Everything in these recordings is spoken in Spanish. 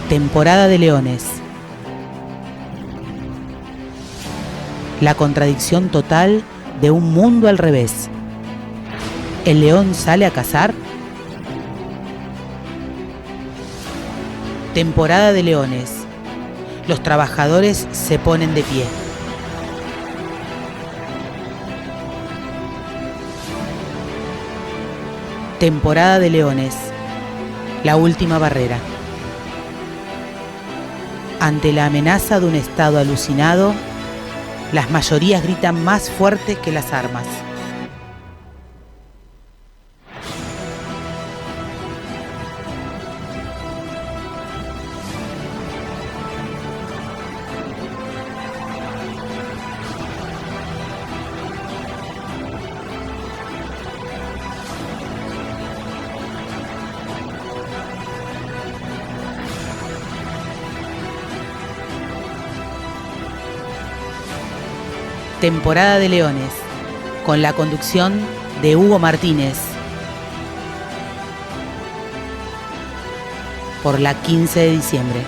Temporada de leones. La contradicción total de un mundo al revés. ¿El león sale a cazar? Temporada de leones. Los trabajadores se ponen de pie. Temporada de leones. La última barrera. Ante la amenaza de un estado alucinado, las mayorías gritan más fuerte que las armas. Temporada de leones, con la conducción de Hugo Martínez, por la 15 de diciembre.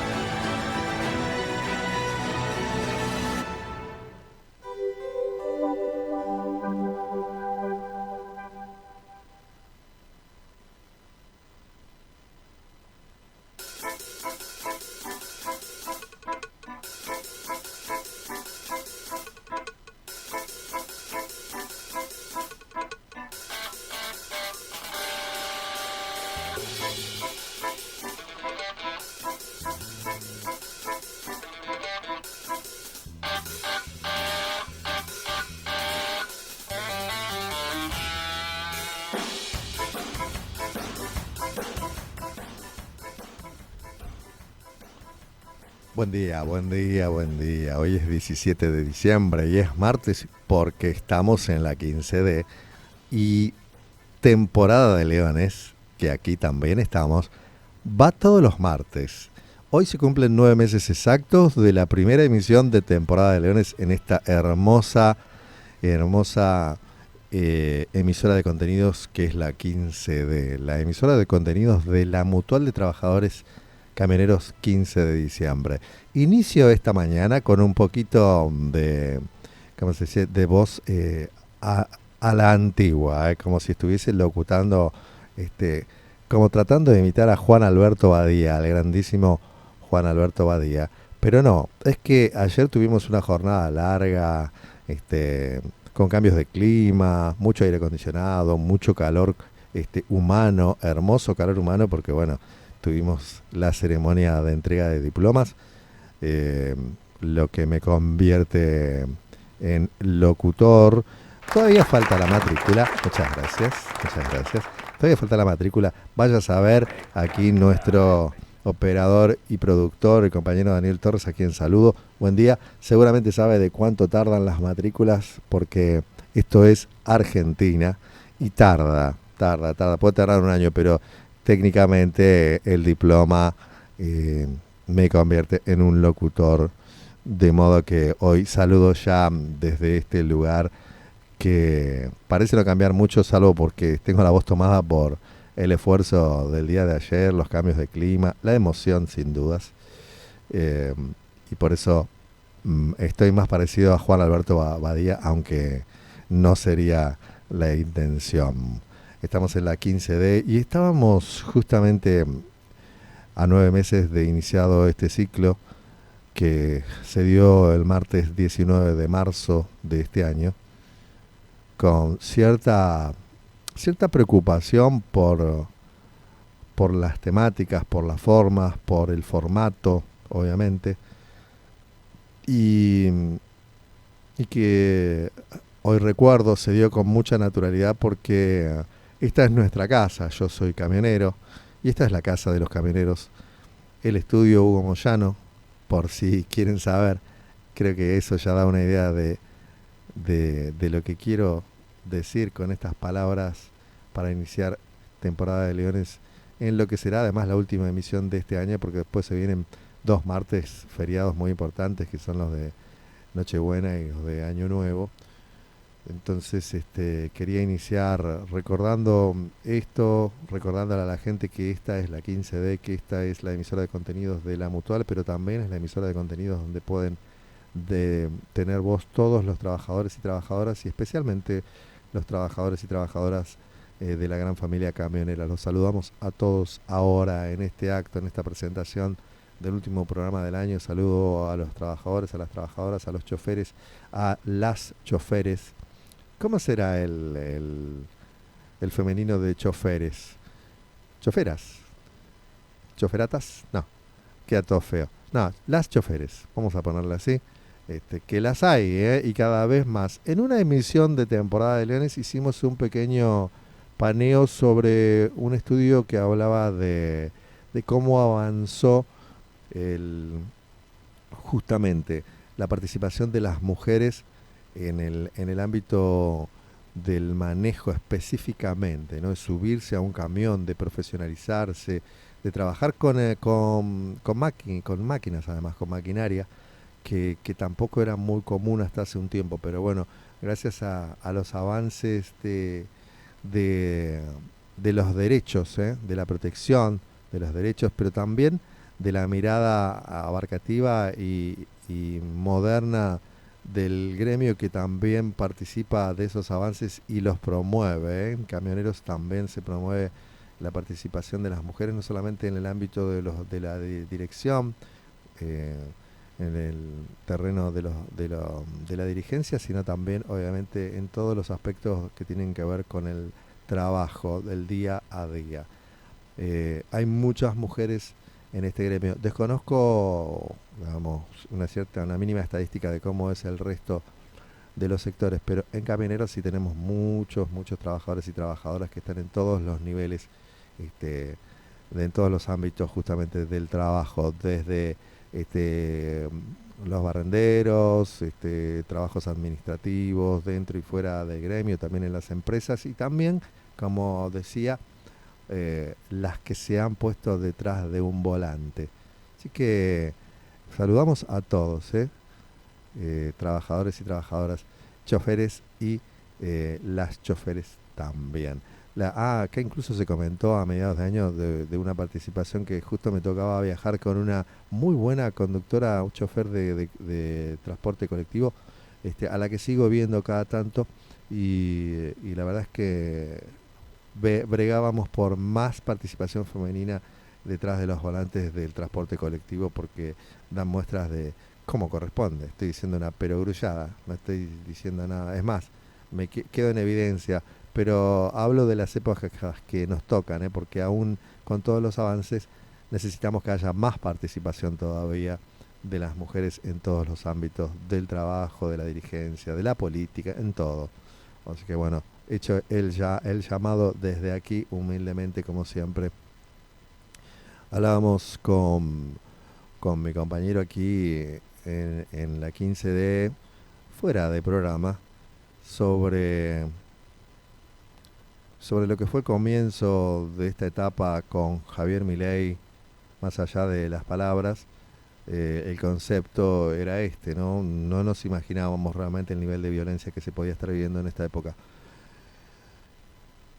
Buen día, buen día, buen día. Hoy es 17 de diciembre y es martes porque estamos en la 15D y temporada de leones, que aquí también estamos, va todos los martes. Hoy se cumplen 9 meses exactos de la primera emisión de temporada de leones en esta hermosa emisora de contenidos que es la 15D, la emisora de contenidos de la Mutual de Trabajadores Camioneros 15 de diciembre. Inicio esta mañana con un poquito de, ¿cómo se dice?, de voz a la antigua, como si estuviese locutando, como tratando de imitar a Juan Alberto Badía, al grandísimo Juan Alberto Badía. Pero no, es que ayer tuvimos una jornada larga, con cambios de clima, mucho aire acondicionado, mucho calor humano, hermoso calor humano, porque bueno, tuvimos la ceremonia de entrega de diplomas, lo que me convierte en locutor. Todavía falta la matrícula, muchas gracias. Todavía falta la matrícula. Vaya a saber, aquí nuestro operador y productor, el compañero Daniel Torres, a quien saludo. Buen día. Seguramente sabe de cuánto tardan las matrículas, porque esto es Argentina y tarda. Puede tardar un año, pero técnicamente el diploma me convierte en un locutor, de modo que hoy saludo ya desde este lugar que parece no cambiar mucho, salvo porque tengo la voz tomada por el esfuerzo del día de ayer, los cambios de clima, la emoción sin dudas, y por eso estoy más parecido a Juan Alberto Badía, aunque no sería la intención. Estamos en la 15D y estábamos justamente a 9 meses de iniciado este ciclo que se dio el martes 19 de marzo de este año, con cierta preocupación por las temáticas, por las formas, por el formato, obviamente, y que hoy recuerdo se dio con mucha naturalidad porque esta es nuestra casa. Yo soy camionero y esta es la casa de los camioneros, el estudio Hugo Moyano, por si quieren saber. Creo que eso ya da una idea de lo que quiero decir con estas palabras para iniciar temporada de Leones en lo que será además la última emisión de este año, porque después se vienen 2 martes feriados muy importantes, que son los de Nochebuena y los de Año Nuevo. Entonces quería iniciar recordando esto, recordándole a la gente que esta es la 15D, que esta es la emisora de contenidos de la Mutual, pero también es la emisora de contenidos donde pueden tener voz todos los trabajadores y trabajadoras, y especialmente los trabajadores y trabajadoras de la gran familia camionera. Los saludamos a todos ahora en este acto, en esta presentación del último programa del año. Saludo a los trabajadores, a las trabajadoras, a los choferes, a las choferes. ¿Cómo será el femenino de choferes? ¿Choferas? ¿Choferatas? No, queda todo feo. No, las choferes, vamos a ponerle así. Que las hay, y cada vez más. En una emisión de temporada de Leones hicimos un pequeño paneo sobre un estudio que hablaba de cómo avanzó justamente la participación de las mujeres en el ámbito del manejo específicamente, ¿no? De subirse a un camión, de profesionalizarse, de trabajar con máquinas, además, con maquinaria, que tampoco era muy común hasta hace un tiempo, pero bueno, gracias a los avances de, de los derechos, de la protección de los derechos, pero también de la mirada abarcativa y moderna del gremio, que también participa de esos avances y los promueve. En camioneros también se promueve la participación de las mujeres, no solamente en el ámbito de la dirección, eh, en el terreno de la dirigencia, sino también obviamente en todos los aspectos que tienen que ver con el trabajo del día a día. Hay muchas mujeres en este gremio. Desconozco, digamos, una mínima estadística de cómo es el resto de los sectores, pero en camioneros sí tenemos muchos trabajadores y trabajadoras que están en todos los niveles, en todos los ámbitos justamente del trabajo, desde los barrenderos, trabajos administrativos dentro y fuera del gremio, también en las empresas, y también, como decía, las que se han puesto detrás de un volante. Así que saludamos a todos, trabajadores y trabajadoras, choferes y las choferes también. Acá incluso se comentó a mediados de año de una participación que justo me tocaba viajar con una muy buena conductora, un chofer de transporte colectivo, a la que sigo viendo cada tanto, y la verdad es que bregábamos por más participación femenina detrás de los volantes del transporte colectivo, porque dan muestras de cómo corresponde. Estoy diciendo una perogrullada, no estoy diciendo nada. Es más, me quedo en evidencia, pero hablo de las épocas que nos tocan, porque aún con todos los avances necesitamos que haya más participación todavía de las mujeres en todos los ámbitos del trabajo, de la dirigencia, de la política, en todo. Así que bueno, hecho el llamado desde aquí, humildemente, como siempre. Hablábamos con mi compañero aquí en la 15D, fuera de programa, sobre lo que fue el comienzo de esta etapa con Javier Milei. Más allá de las palabras, el concepto era ¿no? No nos imaginábamos realmente el nivel de violencia que se podía estar viviendo en esta época.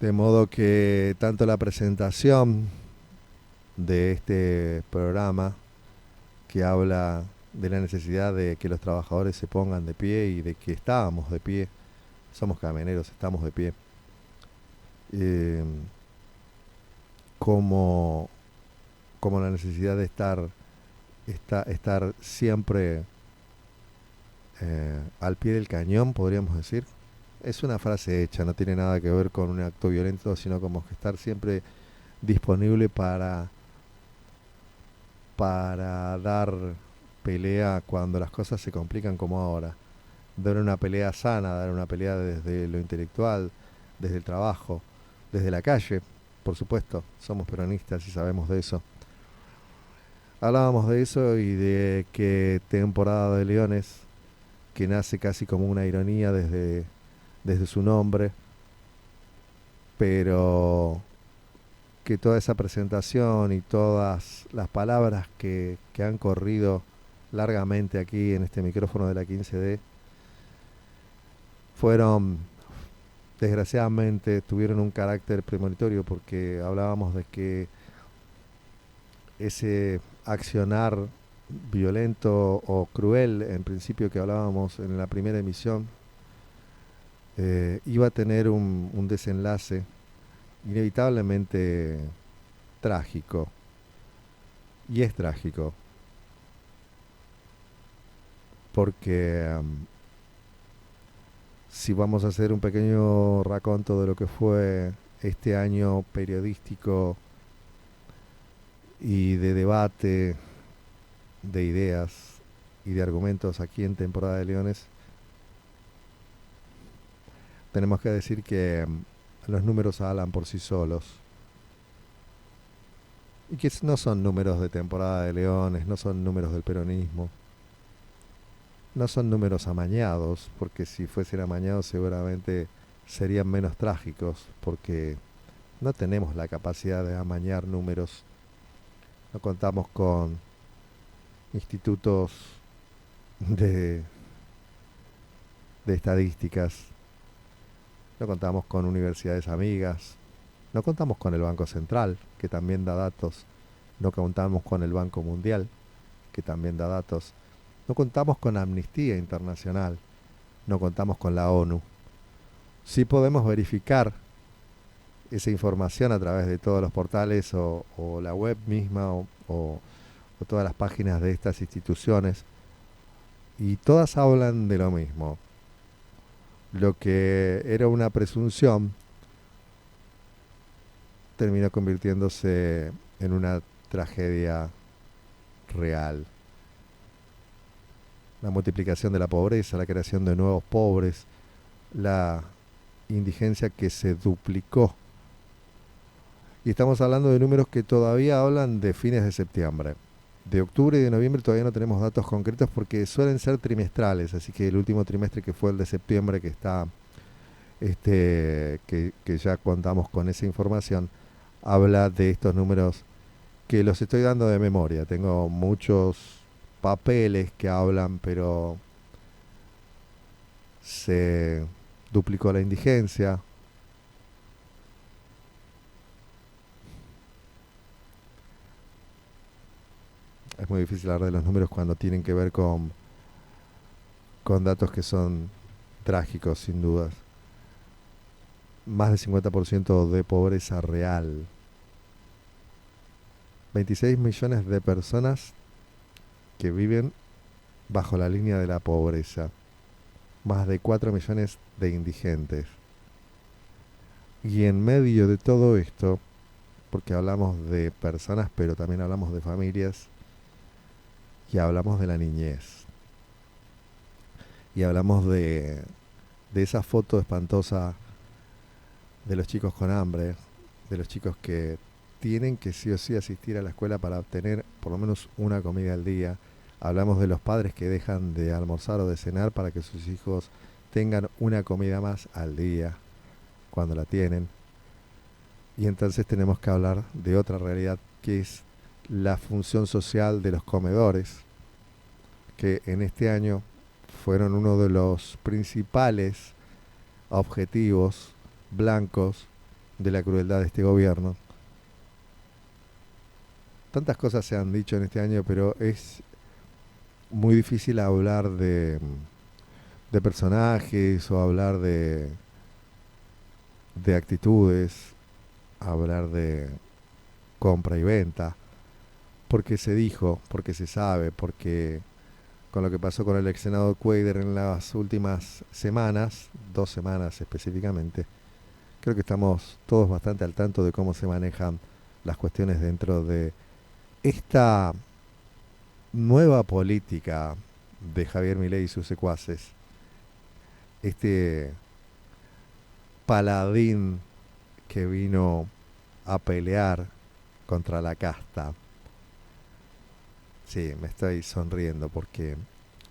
De modo que tanto la presentación de este programa, que habla de la necesidad de que los trabajadores se pongan de pie y de que estábamos de pie, somos camioneros, estamos de pie, como la necesidad de estar siempre al pie del cañón, podríamos decir. Es una frase hecha, no tiene nada que ver con un acto violento, sino como que estar siempre disponible para dar pelea cuando las cosas se complican, como ahora. Dar una pelea sana, dar una pelea desde lo intelectual, desde el trabajo, desde la calle, por supuesto. Somos peronistas y sabemos de eso. Hablábamos de eso y de que Temporada de Leones, que nace casi como una ironía desde su nombre, pero que toda esa presentación y todas las palabras que han corrido largamente aquí en este micrófono de la 15D fueron, desgraciadamente, tuvieron un carácter premonitorio porque hablábamos de que ese accionar violento o cruel, en principio que hablábamos en la primera emisión, iba a tener un desenlace inevitablemente trágico. Y es trágico, porque si vamos a hacer un pequeño raconto de lo que fue este año periodístico y de debate de ideas y de argumentos aquí en Temporada de Leones, tenemos que decir que los números hablan por sí solos y que no son números de Temporada de Leones, no son números del peronismo, no son números amañados, porque si fuesen amañados seguramente serían menos trágicos, porque no tenemos la capacidad de amañar números, no contamos con institutos de, de estadísticas, no contamos con universidades amigas, no contamos con el Banco Central, que también da datos, no contamos con el Banco Mundial, que también da datos, no contamos con Amnistía Internacional, no contamos con la ONU. Sí podemos verificar esa información a través de todos los portales o la web misma o todas las páginas de estas instituciones, y todas hablan de lo mismo. Lo que era una presunción terminó convirtiéndose en una tragedia real. La multiplicación de la pobreza, la creación de nuevos pobres, la indigencia que se duplicó. Y estamos hablando de números que todavía hablan de fines de septiembre. De octubre y de noviembre todavía no tenemos datos concretos porque suelen ser trimestrales, así que el último trimestre, que fue el de septiembre, que está que ya contamos con esa información, habla de estos números que los estoy dando de memoria. Tengo muchos papeles que hablan, pero se duplicó la indigencia. Es muy difícil hablar de los números cuando tienen que ver con datos que son trágicos, sin dudas. Más del 50% de pobreza real. 26 millones de personas que viven bajo la línea de la pobreza. Más de 4 millones de indigentes. Y en medio de todo esto, porque hablamos de personas, pero también hablamos de familias, y hablamos de la niñez, y hablamos de esa foto espantosa de los chicos con hambre, de los chicos que tienen que sí o sí asistir a la escuela para obtener por lo menos una comida al día. Hablamos de los padres que dejan de almorzar o de cenar para que sus hijos tengan una comida más al día, cuando la tienen. Y entonces tenemos que hablar de otra realidad, que es la función social de los comedores, que en este año fueron uno de los principales objetivos blancos de la crueldad de este gobierno. Tantas cosas se han dicho en este año, pero es muy difícil hablar de personajes o hablar de actitudes, hablar de compra y venta, porque se dijo, porque se sabe, porque con lo que pasó con el ex senador Cuéllar en las últimas semanas, 2 semanas específicamente, creo que estamos todos bastante al tanto de cómo se manejan las cuestiones dentro de esta nueva política de Javier Milei y sus secuaces, este paladín que vino a pelear contra la casta. Sí, me estoy sonriendo porque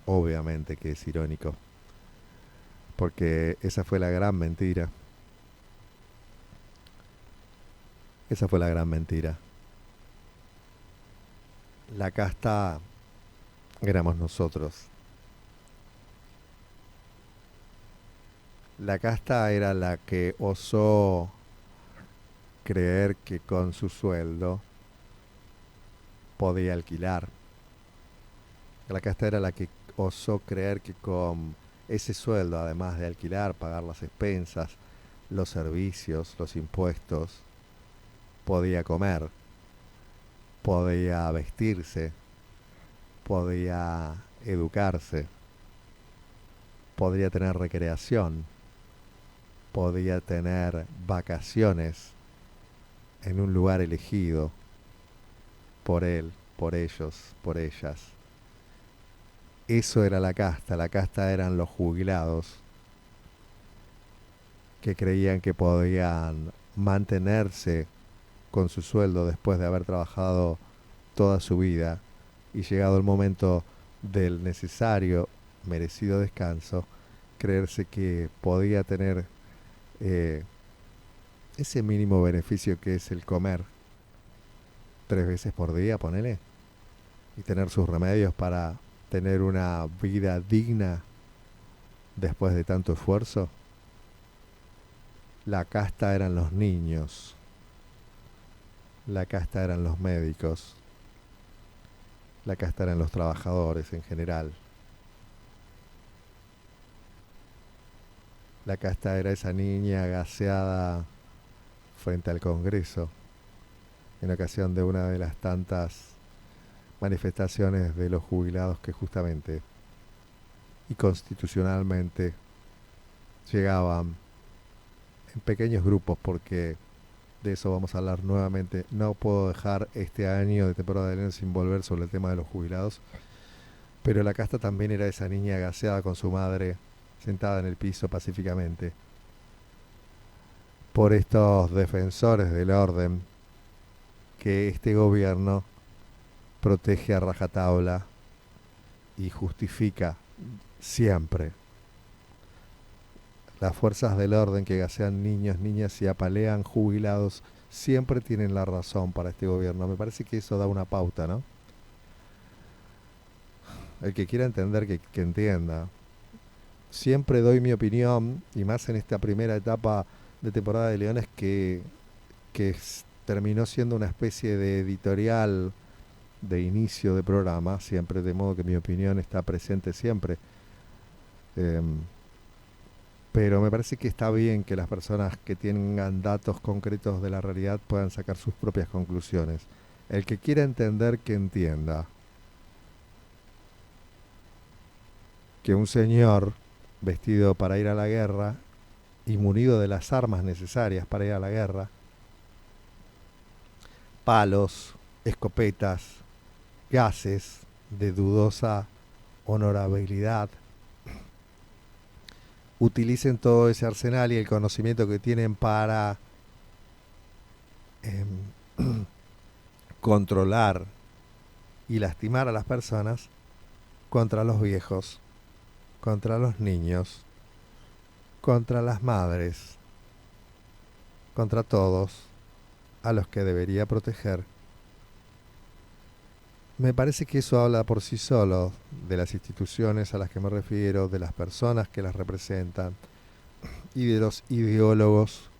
obviamente que es irónico, porque esa fue la gran mentira. Esa fue la gran mentira. La casta éramos nosotros. La casta era la que osó creer que con su sueldo podía alquilar. La casta era la que osó creer que con ese sueldo, además de alquilar, pagar las expensas, los servicios, los impuestos, podía comer, podía vestirse, podía educarse, podría tener recreación, podía tener vacaciones en un lugar elegido por él, por ellos, por ellas. Eso era la casta eran los jubilados que creían que podían mantenerse con su sueldo después de haber trabajado toda su vida y llegado el momento del necesario, merecido descanso, creerse que podía tener eh, ese mínimo beneficio que es el comer 3 veces por día, ponele, y tener sus remedios para tener una vida digna después de tanto esfuerzo. La casta eran los niños, la casta eran los médicos, la casta eran los trabajadores en general. La casta era esa niña gaseada frente al Congreso en ocasión de una de las tantas manifestaciones de los jubilados que justamente y constitucionalmente llegaban en pequeños grupos, porque de eso vamos a hablar nuevamente. No puedo dejar este año de temporada de leones sin volver sobre el tema de los jubilados, pero la casta también era esa niña gaseada con su madre sentada en el piso pacíficamente por estos defensores del orden que este gobierno protege a rajatabla y justifica siempre. Las fuerzas del orden que gasean niños, niñas y apalean jubilados siempre tienen la razón para este gobierno. Me parece que eso da una pauta, ¿no? El que quiera entender, que entienda. Siempre doy mi opinión, y más en esta primera etapa de temporada de Leones que terminó siendo una especie de editorial de inicio de programa, siempre, de modo que mi opinión está presente siempre. Pero me parece que está bien que las personas que tengan datos concretos de la realidad puedan sacar sus propias conclusiones. El que quiera entender, que entienda que un señor vestido para ir a la guerra y munido de las armas necesarias para ir a la guerra, palos, escopetas, gases de dudosa honorabilidad, utilicen todo ese arsenal y el conocimiento que tienen para eh, controlar y lastimar a las personas contra los viejos, contra los niños, contra las madres, contra todos a los que debería proteger. Me parece que eso habla por sí solo de las instituciones a las que me refiero, de las personas que las representan y de los ideólogos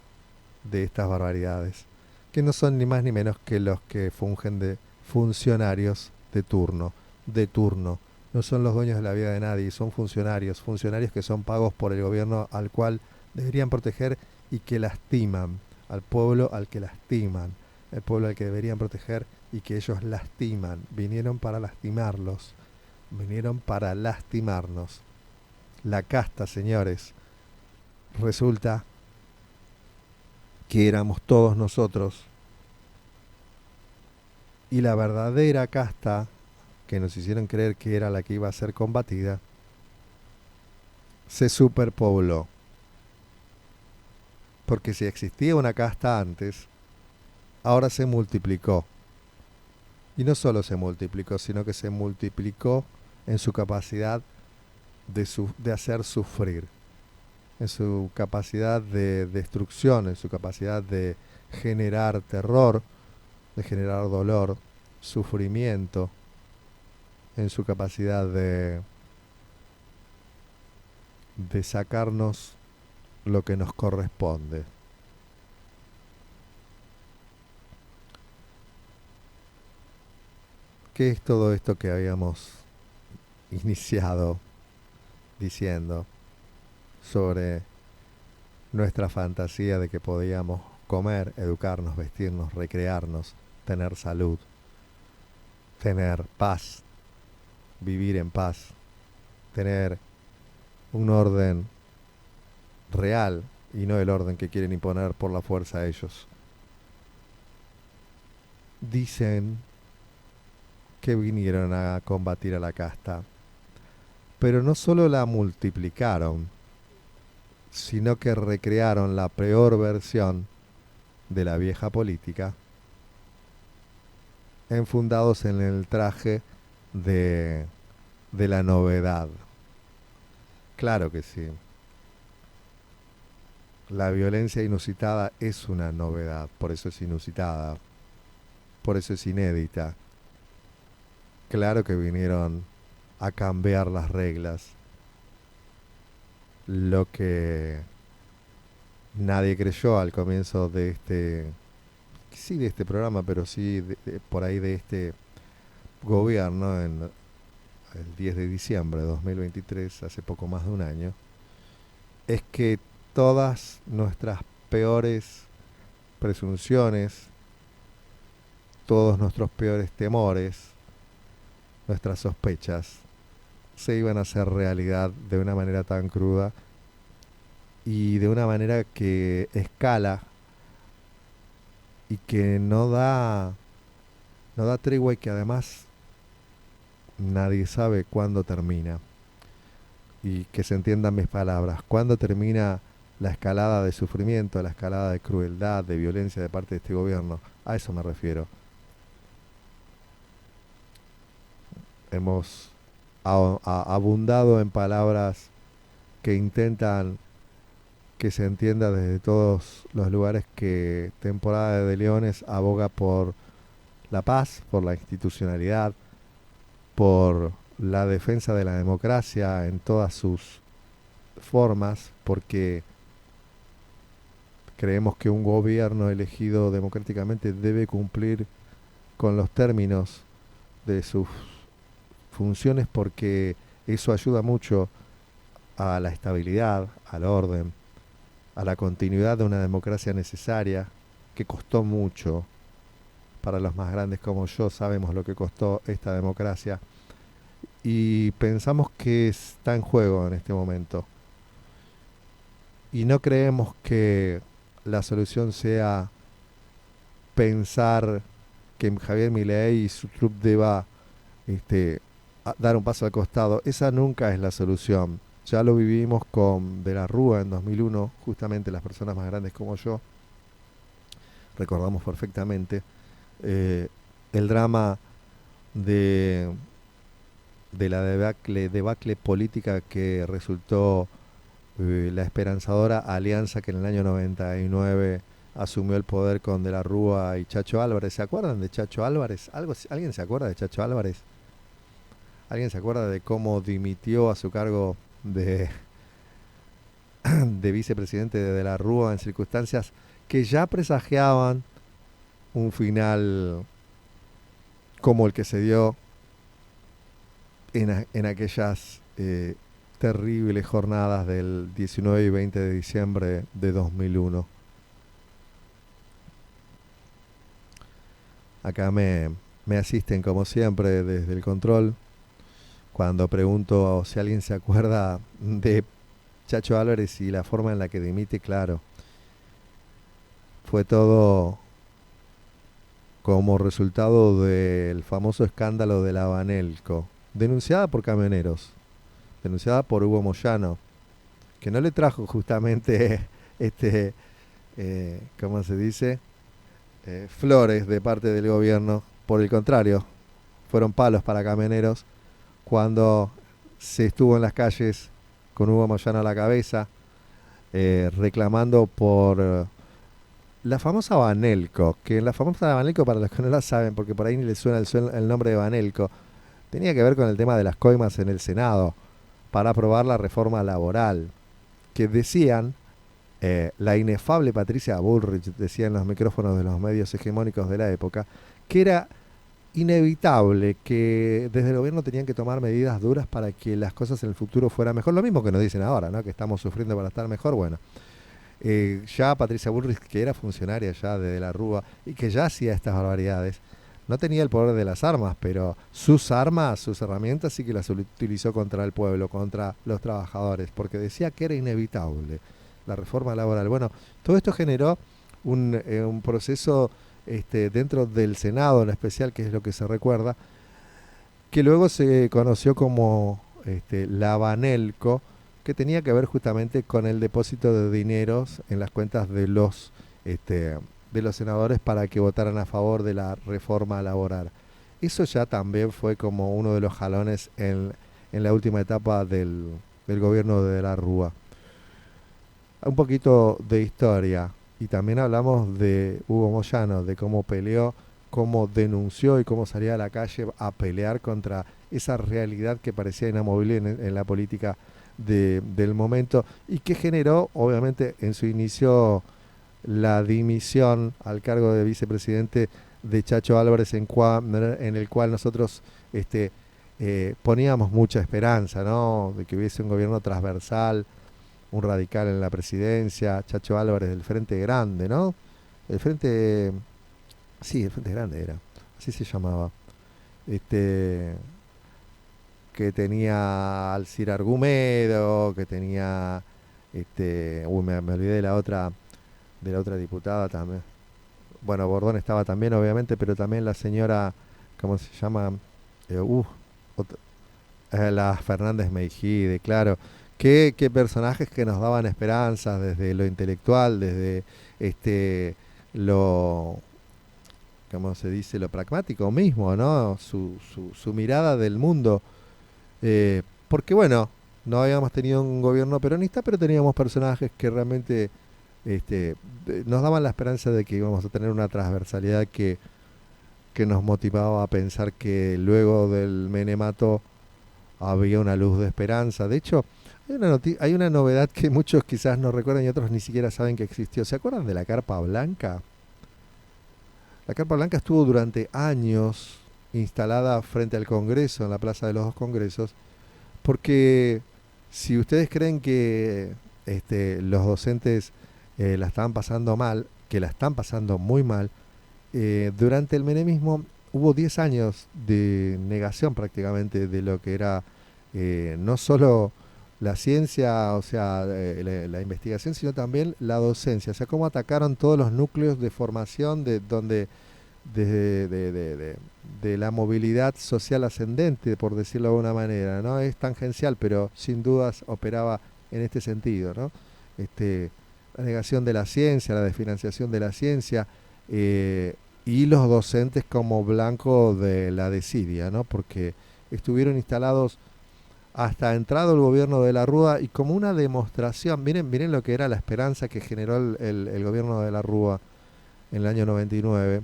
de estas barbaridades, que no son ni más ni menos que los que fungen de funcionarios de turno, no son los dueños de la vida de nadie, son funcionarios que son pagos por el gobierno al cual deberían proteger y que lastiman al pueblo al que lastiman, el pueblo al que deberían proteger y que ellos lastiman. Vinieron para lastimarlos, vinieron para lastimarnos. La casta, señores, resulta que éramos todos nosotros, y la verdadera casta que nos hicieron creer que era la que iba a ser combatida se superpobló, porque si existía una casta antes, ahora se multiplicó. Y no solo se multiplicó, sino que se multiplicó en su capacidad de hacer sufrir, en su capacidad de destrucción, en su capacidad de generar terror, de generar dolor, sufrimiento, en su capacidad de sacarnos lo que nos corresponde. ¿Qué es todo esto que habíamos iniciado diciendo sobre nuestra fantasía de que podíamos comer, educarnos, vestirnos, recrearnos, tener salud, tener paz, vivir en paz, tener un orden real y no el orden que quieren imponer por la fuerza a ellos? Dicen que vinieron a combatir a la casta, pero no solo la multiplicaron, sino que recrearon la peor versión de la vieja política, enfundados en el traje de la novedad. Claro que sí. La violencia inusitada es una novedad, por eso es inusitada, por eso es inédita. Claro que vinieron a cambiar las reglas. Lo que nadie creyó al comienzo de este programa, pero sí por ahí de este gobierno, en el 10 de diciembre de 2023, hace poco más de un año, es que todas nuestras peores presunciones, todos nuestros peores temores, nuestras sospechas, se iban a hacer realidad de una manera tan cruda y de una manera que escala y que no da tregua, y que además nadie sabe cuándo termina. Y que se entiendan mis palabras, cuándo termina la escalada de sufrimiento, la escalada de crueldad, de violencia de parte de este gobierno. A eso me refiero. Hemos abundado en palabras que intentan que se entienda desde todos los lugares que Temporada de Leones aboga por la paz, por la institucionalidad, por la defensa de la democracia en todas sus formas, porque creemos que un gobierno elegido democráticamente debe cumplir con los términos de sus funciones, porque eso ayuda mucho a la estabilidad, al orden, a la continuidad de una democracia necesaria, que costó mucho. Para los más grandes como yo sabemos lo que costó esta democracia, y pensamos que está en juego en este momento. Y no creemos que la solución sea pensar que Javier Milei y su trup deba dar un paso al costado. Esa nunca es la solución. Ya lo vivimos con De la Rúa en 2001, justamente las personas más grandes como yo recordamos perfectamente el drama de la debacle política que resultó la esperanzadora alianza que en el año 99 asumió el poder con De la Rúa y Chacho Álvarez. ¿Se acuerdan de Chacho Álvarez? ¿Alguien se acuerda de Chacho Álvarez? ¿Alguien se acuerda de cómo dimitió a su cargo de vicepresidente de la Rúa en circunstancias que ya presagiaban un final como el que se dio en aquellas terribles jornadas del 19 y 20 de diciembre de 2001? Acá me asisten como siempre desde el control cuando pregunto si alguien se acuerda de Chacho Álvarez y la forma en la que dimite. Claro, fue todo como resultado del famoso escándalo de la Banelco, denunciada por camioneros, denunciada por Hugo Moyano, que no le trajo justamente ¿cómo se dice? Flores de parte del gobierno. Por el contrario, fueron palos para camioneros cuando se estuvo en las calles con Hugo Moyano a la cabeza, reclamando por la famosa Banelco, que la famosa Banelco, para los que no la saben, porque por ahí ni les suena el nombre de Banelco, tenía que ver con el tema de las coimas en el Senado para aprobar la reforma laboral, que decían la inefable Patricia Bullrich decía en los micrófonos de los medios hegemónicos de la época que era inevitable, que desde el gobierno tenían que tomar medidas duras para que las cosas en el futuro fueran mejor. Lo mismo que nos dicen ahora, ¿no? Que estamos sufriendo para estar mejor. Bueno, ya Patricia Bullrich, que era funcionaria ya de la Rúa y que ya hacía estas barbaridades, no tenía el poder de las armas, pero sus armas, sus herramientas sí que las utilizó contra el pueblo, contra los trabajadores, porque decía que era inevitable la reforma laboral. Bueno, todo esto generó un proceso dentro del Senado en especial, que es lo que se recuerda, que luego se conoció como la Banelco, que tenía que ver justamente con el depósito de dineros en las cuentas de los senadores para que votaran a favor de la reforma laboral. Eso ya también fue como uno de los jalones en la última etapa del gobierno de la Rúa. Un poquito de historia, y también hablamos de Hugo Moyano, de cómo peleó, cómo denunció y cómo salía a la calle a pelear contra esa realidad que parecía inamovible en la política del momento, y que generó, obviamente, en su inicio la dimisión al cargo de vicepresidente de Chacho Álvarez, en el cual nosotros poníamos mucha esperanza, ¿no? De que hubiese un gobierno transversal, un radical en la presidencia, Chacho Álvarez del Frente Grande, ¿no? El Frente, sí, el Frente Grande era, así se llamaba. Este, que tenía al Cid Argumedo, que tenía, me olvidé de la otra diputada también. Bueno, Bordón estaba también, obviamente, pero también la señora, ¿cómo se llama? Eh, uh, ot- la Fernández Meijide, claro. Qué personajes que nos daban esperanzas desde lo intelectual, desde lo, ¿cómo se dice? Lo pragmático mismo, ¿no? Su mirada del mundo. Porque bueno, no habíamos tenido un gobierno peronista, pero teníamos personajes que realmente nos daban la esperanza de que íbamos a tener una transversalidad que nos motivaba a pensar que luego del menemato había una luz de esperanza. De hecho, hay una novedad que muchos quizás no recuerdan y otros ni siquiera saben que existió. ¿Se acuerdan de la Carpa Blanca? La Carpa Blanca estuvo durante años instalada frente al Congreso, en la Plaza de los Dos Congresos, porque si ustedes creen que los docentes la estaban pasando mal, que la están pasando muy mal, durante el menemismo hubo 10 años de negación prácticamente de lo que era no solo la ciencia, o sea, la investigación, sino también la docencia. O sea, cómo atacaron todos los núcleos de formación de donde de la movilidad social ascendente, por decirlo de alguna manera, ¿no? Es tangencial, pero sin dudas operaba en este sentido, ¿no? La negación de la ciencia, la desfinanciación de la ciencia, y los docentes como blanco de la desidia, ¿no? Porque estuvieron instalados hasta entrado el gobierno de la Rúa y como una demostración, miren lo que era la esperanza que generó el gobierno de la Rúa en el año 99,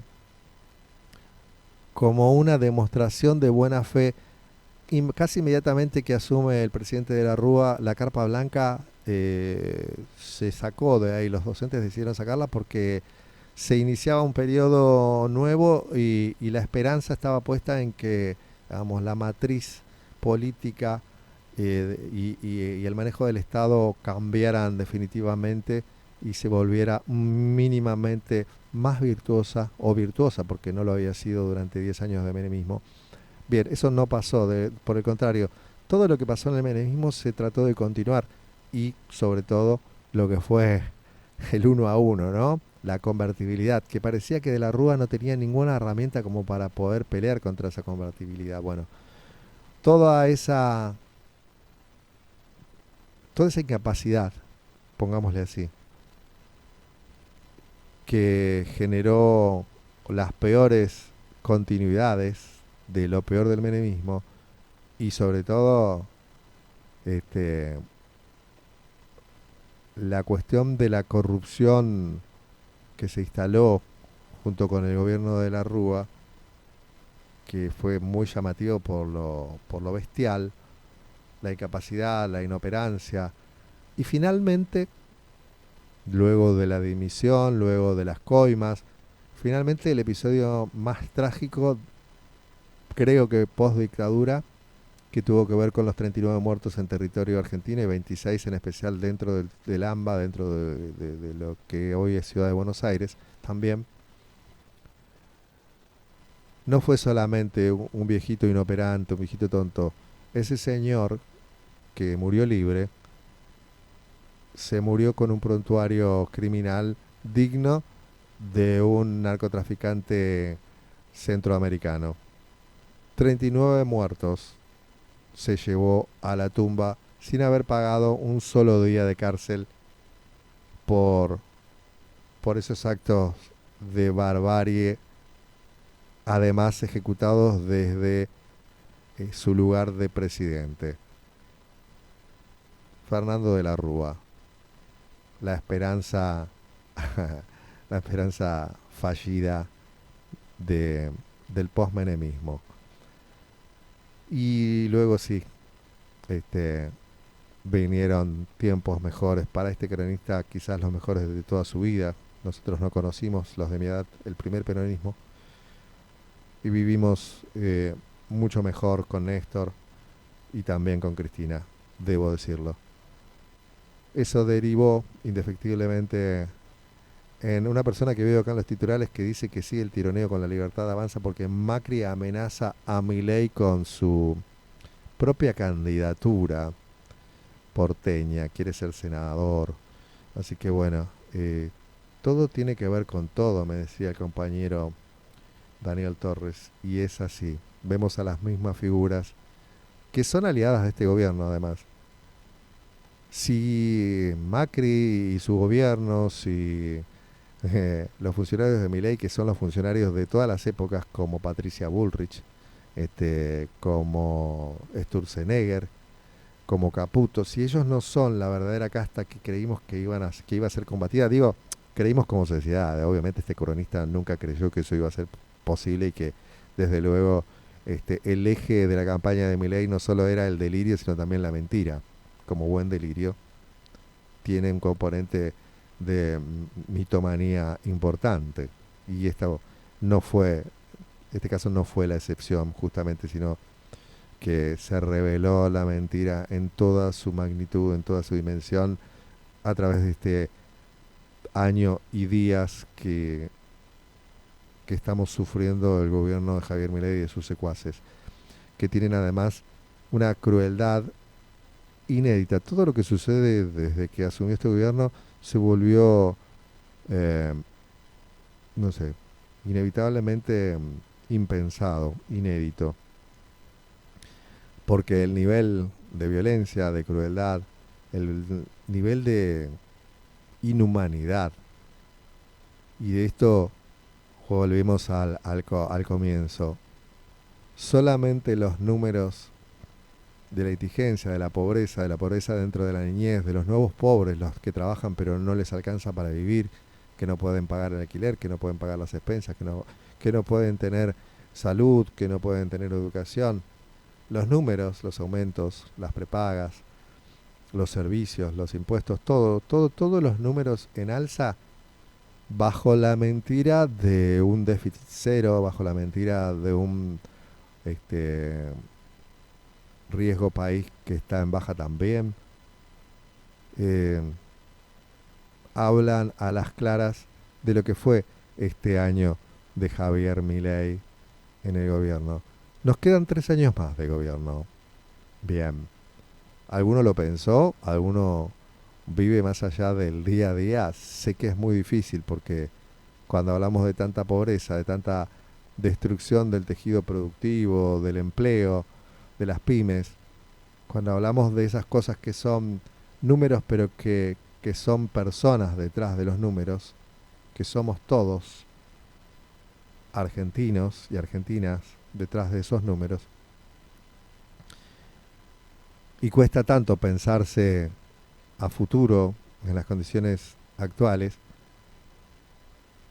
como una demostración de buena fe. Y casi inmediatamente que asume el presidente de la Rúa, la carpa blanca se sacó de ahí, los docentes decidieron sacarla porque se iniciaba un periodo nuevo y la esperanza estaba puesta en que, digamos, la matriz política y el manejo del Estado cambiaran definitivamente y se volviera mínimamente más virtuosa, o virtuosa porque no lo había sido durante 10 años de menemismo. Bien, eso no pasó, por el contrario, todo lo que pasó en el menemismo se trató de continuar y sobre todo lo que fue el uno a uno, ¿no? La convertibilidad, que parecía que de la Rúa no tenía ninguna herramienta como para poder pelear contra esa convertibilidad. Bueno, toda esa, toda esa incapacidad, pongámosle así, que generó las peores continuidades de lo peor del menemismo y sobre todo este, la cuestión de la corrupción que se instaló junto con el gobierno de la Rúa, que fue muy llamativo por lo bestial, la incapacidad, la inoperancia, y finalmente luego de la dimisión, luego de las coimas. Finalmente el episodio más trágico, creo que post dictadura, que tuvo que ver con los 39 muertos en territorio argentino y 26 en especial dentro del AMBA, dentro de lo que hoy es Ciudad de Buenos Aires, también. No fue solamente un viejito inoperante, un viejito tonto. Ese señor que murió libre, se murió con un prontuario criminal digno de un narcotraficante centroamericano. 39 muertos se llevó a la tumba sin haber pagado un solo día de cárcel por, por esos actos de barbarie, además ejecutados desde su lugar de presidente. Fernando de la Rúa, la esperanza, la esperanza fallida del posmenemismo. Y luego sí, vinieron tiempos mejores para este cronista, quizás los mejores de toda su vida. Nosotros no conocimos, los de mi edad, el primer peronismo, y vivimos mucho mejor con Néstor y también con Cristina, debo decirlo. Eso derivó indefectiblemente en una persona que veo acá en los titulares que dice que sí, el tironeo con la libertad avanza porque Macri amenaza a Milei con su propia candidatura porteña, quiere ser senador. Así que bueno, todo tiene que ver con todo, me decía el compañero Daniel Torres, y es así. Vemos a las mismas figuras que son aliadas de este gobierno además. Si Macri y su gobierno, si los funcionarios de Milei, que son los funcionarios de todas las épocas, como Patricia Bullrich, como Sturzenegger, como Caputo, si ellos no son la verdadera casta que creímos que iba a ser combatida, digo, creímos como sociedad, obviamente este cronista nunca creyó que eso iba a ser posible y que desde luego el eje de la campaña de Milei no solo era el delirio, sino también la mentira. Como buen delirio, tiene un componente de mitomanía importante. Y este caso no fue la excepción, justamente, sino que se reveló la mentira en toda su magnitud, en toda su dimensión, a través de este año y días que estamos sufriendo el gobierno de Javier Milei y de sus secuaces, que tienen además una crueldad inédita. Todo lo que sucede desde que asumió este gobierno se volvió, eh, no sé, inevitablemente impensado, inédito, porque el nivel de violencia, de crueldad, el nivel de inhumanidad, y de esto volvemos al comienzo, solamente los números de la indigencia, de la pobreza dentro de la niñez, de los nuevos pobres, los que trabajan pero no les alcanza para vivir, que no pueden pagar el alquiler, que no pueden pagar las expensas, que no pueden tener salud, que no pueden tener educación. Los números, los aumentos, las prepagas, los servicios, los impuestos, todos los números en alza bajo la mentira de un déficit cero, bajo la mentira de un riesgo país que está en baja también, eh, hablan a las claras de lo que fue este año de Javier Milei en el gobierno. Nos quedan 3 años más de gobierno. Bien. ¿Alguno lo pensó? ¿Alguno vive más allá del día a día? Sé que es muy difícil porque cuando hablamos de tanta pobreza, de tanta destrucción del tejido productivo, del empleo, de las pymes, cuando hablamos de esas cosas que son números pero que son personas detrás de los números, que somos todos argentinos y argentinas detrás de esos números, y cuesta tanto pensarse a futuro en las condiciones actuales.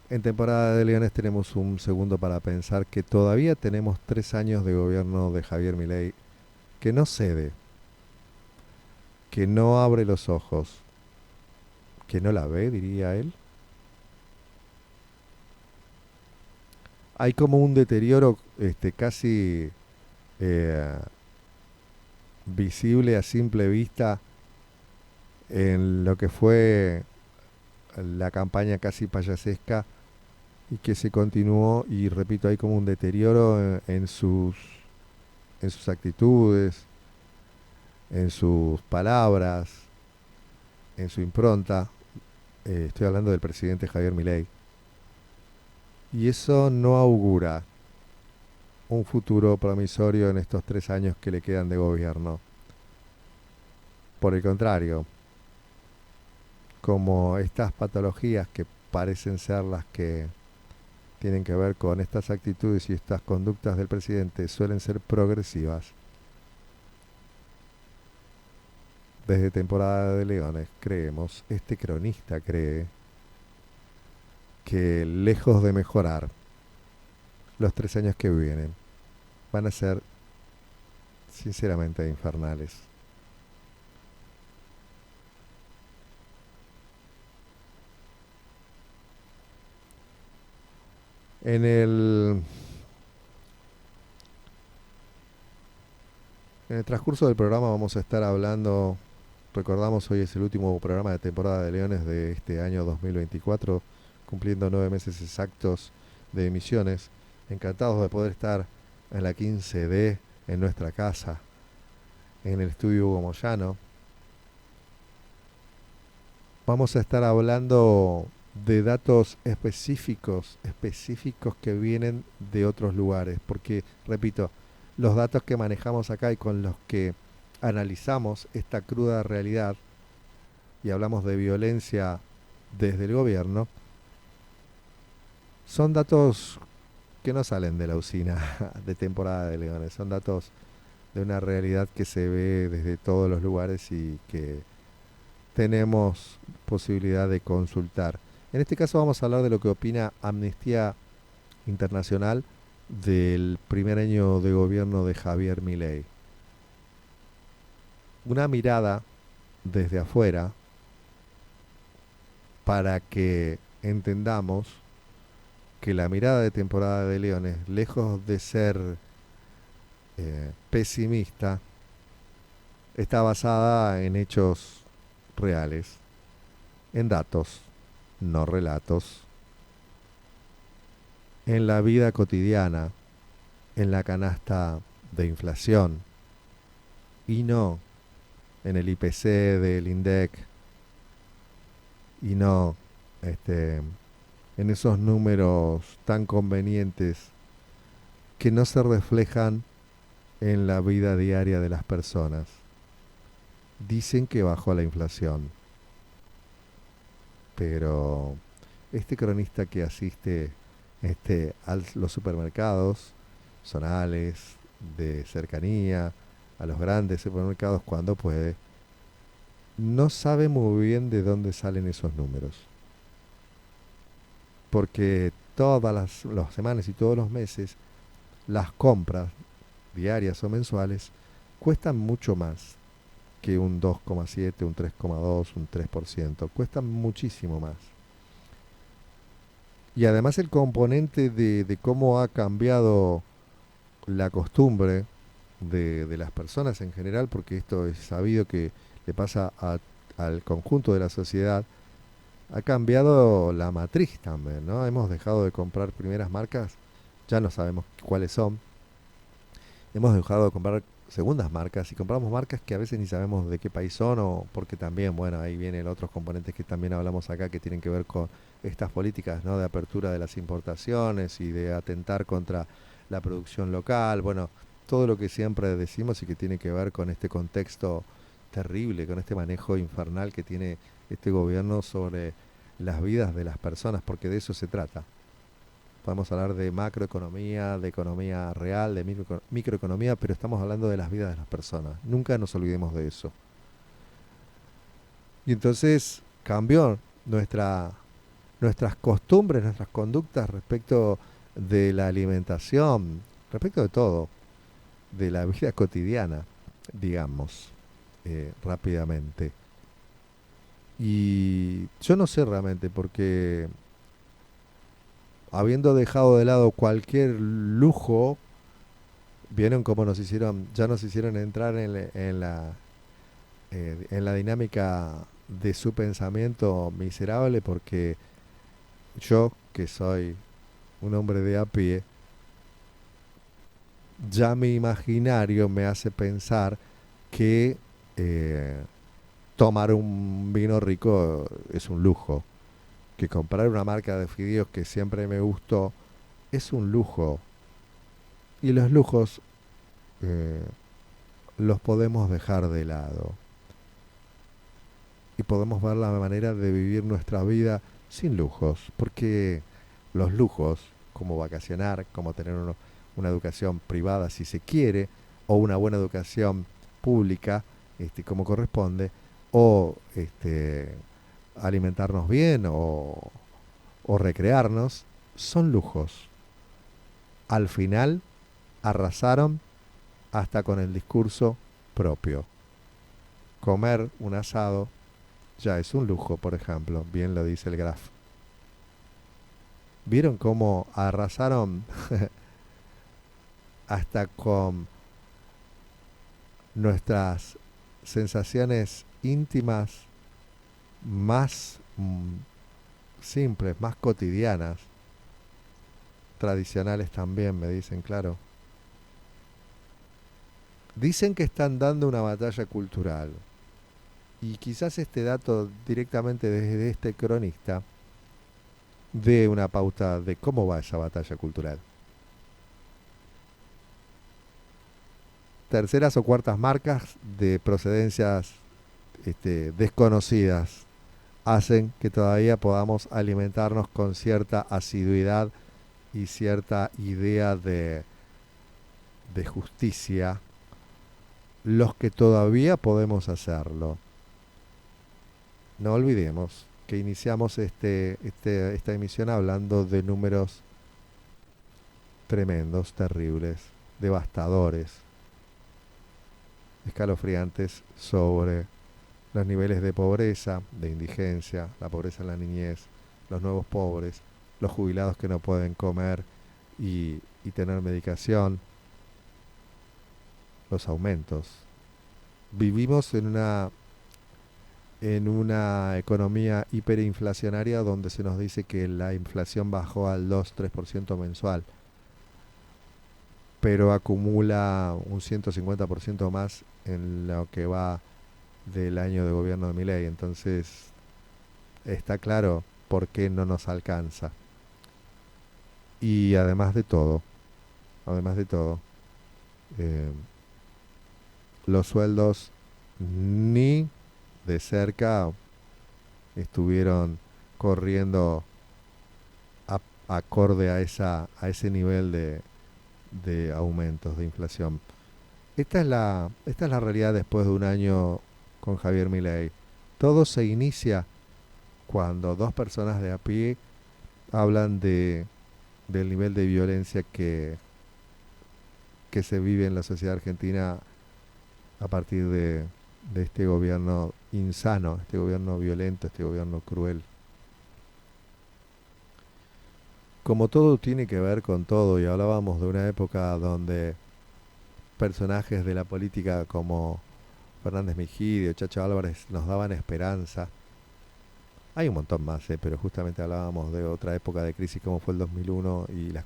En temporada de Leones tenemos un segundo para pensar que todavía tenemos 3 años de gobierno de Javier Milei que no cede, que no abre los ojos, que no la ve, diría él. Hay como un deterioro casi eh, visible a simple vista en lo que fue la campaña casi payasesca y que se continuó, y repito, hay como un deterioro en sus actitudes, en sus palabras, en su impronta. Estoy hablando del presidente Javier Milei. Y eso no augura un futuro promisorio en estos 3 años que le quedan de gobierno. Por el contrario, como estas patologías que parecen ser las que tienen que ver con estas actitudes y estas conductas del presidente suelen ser progresivas, desde temporada de Leones creemos, este cronista cree, que lejos de mejorar, los 3 años que vienen van a ser sinceramente infernales. En el transcurso del programa vamos a estar hablando, recordamos, hoy es el último programa de temporada de Leones de este año 2024, cumpliendo 9 meses exactos de emisiones. Encantados de poder estar en la 15D, en nuestra casa, en el estudio Hugo Moyano. Vamos a estar hablando de datos específicos que vienen de otros lugares, porque, repito, los datos que manejamos acá y con los que analizamos esta cruda realidad y hablamos de violencia desde el gobierno, son datos que no salen de la usina de temporada de Leones, son datos de una realidad que se ve desde todos los lugares y que tenemos posibilidad de consultar. En este caso vamos a hablar de lo que opina Amnistía Internacional del primer año de gobierno de Javier Milei. Una mirada desde afuera para que entendamos que la mirada de temporada de Leones, lejos de ser pesimista, está basada en hechos reales, en datos, no relatos, en la vida cotidiana, en la canasta de inflación y no en el IPC del INDEC y no en esos números tan convenientes que no se reflejan en la vida diaria de las personas. Dicen que bajó la inflación, pero este cronista que asiste a los supermercados zonales, de cercanía, a los grandes supermercados cuando puede, no sabe muy bien de dónde salen esos números. Porque todas las semanas y todos los meses, las compras diarias o mensuales cuestan mucho más que un 2,7, un 3,2, un 3%. Cuestan muchísimo más. Y además el componente de cómo ha cambiado la costumbre de las personas en general, porque esto es sabido que le pasa al conjunto de la sociedad, ha cambiado la matriz también, ¿no? Hemos dejado de comprar primeras marcas, ya no sabemos cuáles son. Hemos dejado de comprar segundas marcas y compramos marcas que a veces ni sabemos de qué país son, o porque también, bueno, ahí vienen otros componentes que también hablamos acá que tienen que ver con estas políticas, ¿no?, de apertura de las importaciones y de atentar contra la producción local, bueno, todo lo que siempre decimos y que tiene que ver con este contexto terrible, con este manejo infernal que tiene este gobierno sobre las vidas de las personas, porque de eso se trata. Podemos hablar de macroeconomía, de economía real, de microeconomía, pero estamos hablando de las vidas de las personas. Nunca nos olvidemos de eso. Y entonces cambió nuestras costumbres, nuestras conductas respecto de la alimentación, respecto de todo, de la vida cotidiana, digamos, rápidamente. Y yo no sé realmente, porque habiendo dejado de lado cualquier lujo, vieron cómo ya nos hicieron entrar en la dinámica de su pensamiento miserable, porque yo, que soy un hombre de a pie, ya mi imaginario me hace pensar que eh, tomar un vino rico es un lujo, que comprar una marca de fideos que siempre me gustó es un lujo. Y los lujos eh, los podemos dejar de lado y podemos ver la manera de vivir nuestra vida sin lujos, porque los lujos, como vacacionar, como tener una educación privada si se quiere, o una buena educación pública, como corresponde, o alimentarnos bien o recrearnos, son lujos. Al final arrasaron hasta con el discurso propio. Comer un asado ya es un lujo, por ejemplo, bien lo dice el Graf. ¿Vieron cómo arrasaron hasta con nuestras sensaciones íntimas más simples, más cotidianas, tradicionales también, me dicen, claro? Dicen que están dando una batalla cultural. Y quizás este dato directamente desde este cronista dé una pauta de cómo va esa batalla cultural. Terceras o cuartas marcas de procedencias desconocidas hacen que todavía podamos alimentarnos con cierta asiduidad y cierta idea de justicia, los que todavía podemos hacerlo. No olvidemos que iniciamos esta emisión hablando de números tremendos, terribles, devastadores, escalofriantes sobre los niveles de pobreza, de indigencia, la pobreza en la niñez, los nuevos pobres, los jubilados que no pueden comer y tener medicación, los aumentos. Vivimos en una economía hiperinflacionaria donde se nos dice que la inflación bajó al 2-3% mensual, pero acumula un 150% más en lo que va del año de gobierno de Milei. Entonces está claro por qué no nos alcanza. Y además de todo, eh, los sueldos ni de cerca estuvieron corriendo acorde a ese nivel de aumentos, de inflación. Esta es la realidad después de un año con Javier Milei. Todo se inicia cuando dos personas de a pie hablan del nivel de violencia que se vive en la sociedad argentina a partir de este gobierno insano, este gobierno violento, este gobierno cruel. Como todo tiene que ver con todo, y hablábamos de una época donde personajes de la política como Fernández Mejía o Chacho Álvarez nos daban esperanza. Hay un montón más, pero justamente hablábamos de otra época de crisis como fue el 2001 y las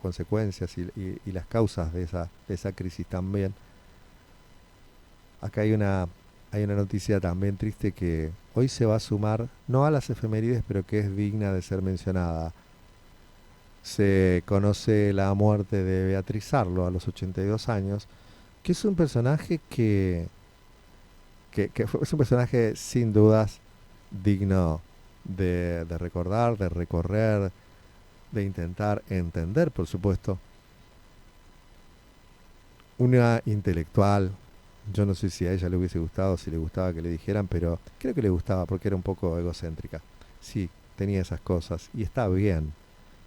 consecuencias y las causas de esa crisis también. Acá hay una noticia también triste que hoy se va a sumar, no a las efemérides, pero que es digna de ser mencionada. Se conoce la muerte de Beatriz Arlo a los 82 años, que es un personaje es un personaje sin dudas digno de recordar, de recorrer, de intentar entender, por supuesto. Una intelectual, yo no sé si a ella le hubiese gustado, si le gustaba que le dijeran, pero creo que le gustaba porque era un poco egocéntrica. Sí, tenía esas cosas y está bien.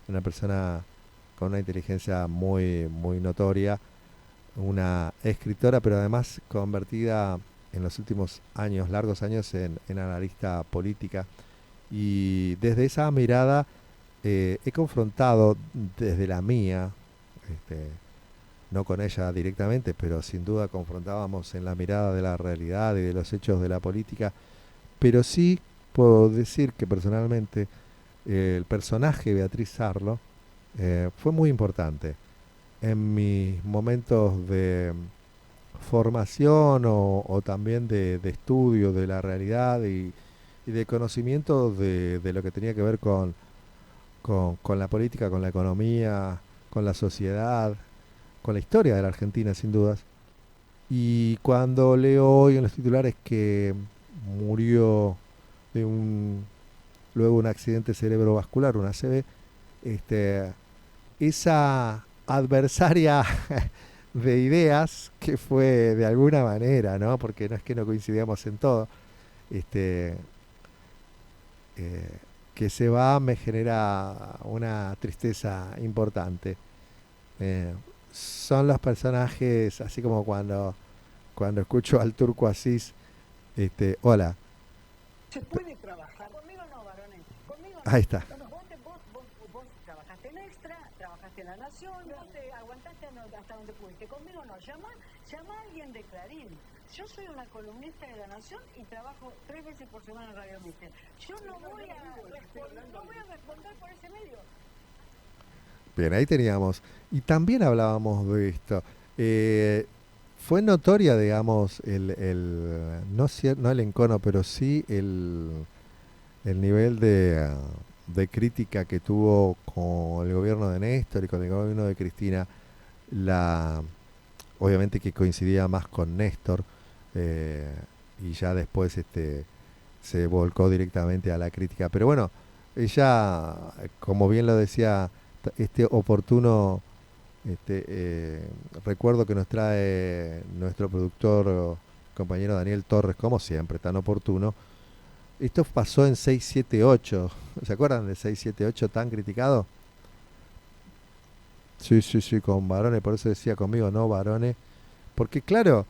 Una persona con una inteligencia muy, muy notoria, una escritora, pero además convertida en los últimos años, largos años, en analista política. Y desde esa mirada he confrontado desde la mía, este, no con ella directamente, pero sin duda confrontábamos en la mirada de la realidad y de los hechos de la política. Pero sí puedo decir que personalmente el personaje Beatriz Arlo fue muy importante en mis momentos de formación o también de estudio de la realidad y de conocimiento de lo que tenía que ver con la política, con la economía, con la sociedad, con la historia de la Argentina, sin dudas. Y cuando leo hoy en los titulares que murió de luego un accidente cerebrovascular, una ACV, este, esa adversaria de ideas que fue de alguna manera, ¿no? Porque no es que no coincidíamos en todo, este, eh, que se va me genera una tristeza importante. Eh, Son los personajes, así como cuando escucho al Turco Asís, hola, Se puede trabajar. Conmigo no, varones. Conmigo no. ahí está. No, no, vos trabajaste en Extra, trabajaste en La Nación, vos te aguantaste hasta donde pudiste. Conmigo no. Llama a alguien de Clarín. Yo soy una columnista de La Nación y trabajo 3 veces por semana en Radio Mister. Yo no voy a responder por ese medio. Bien, ahí teníamos. Y también hablábamos de esto. Fue notoria, digamos, no el encono, pero sí el nivel de crítica que tuvo con el gobierno de Néstor y con el gobierno de Cristina. Obviamente que coincidía más con Néstor, eh, y ya después se volcó directamente a la crítica. Pero bueno, ella, como bien lo decía, este oportuno recuerdo que nos trae nuestro productor, compañero Daniel Torres, como siempre, tan oportuno. Esto pasó en 678. ¿Se acuerdan de 678 tan criticado? Sí, sí, sí, con varones, por eso decía conmigo, no varones. Porque claro,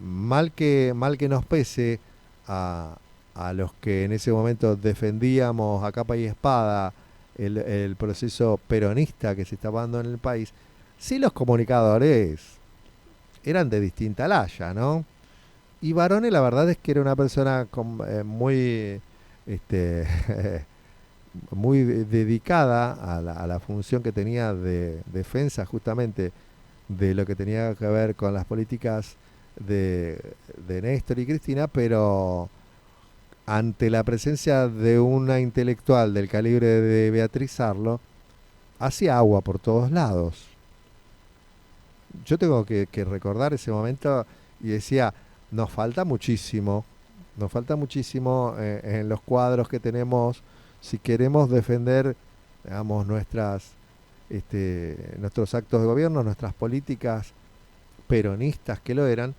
mal que nos pese a, a los que en ese momento defendíamos a capa y espada el proceso peronista que se estaba dando en el país, sí los comunicadores eran de distinta laya, ¿no? Y Barone la verdad es que era una persona muy, este, muy dedicada a la función que tenía de defensa justamente de lo que tenía que ver con las políticas de, de Néstor y Cristina, pero ante la presencia de una intelectual del calibre de Beatriz Arlo, hacía agua por todos lados. Yo tengo que recordar ese momento y decía, nos falta muchísimo en los cuadros que tenemos si queremos defender, digamos, nuestros actos de gobierno, nuestras políticas peronistas que lo eran.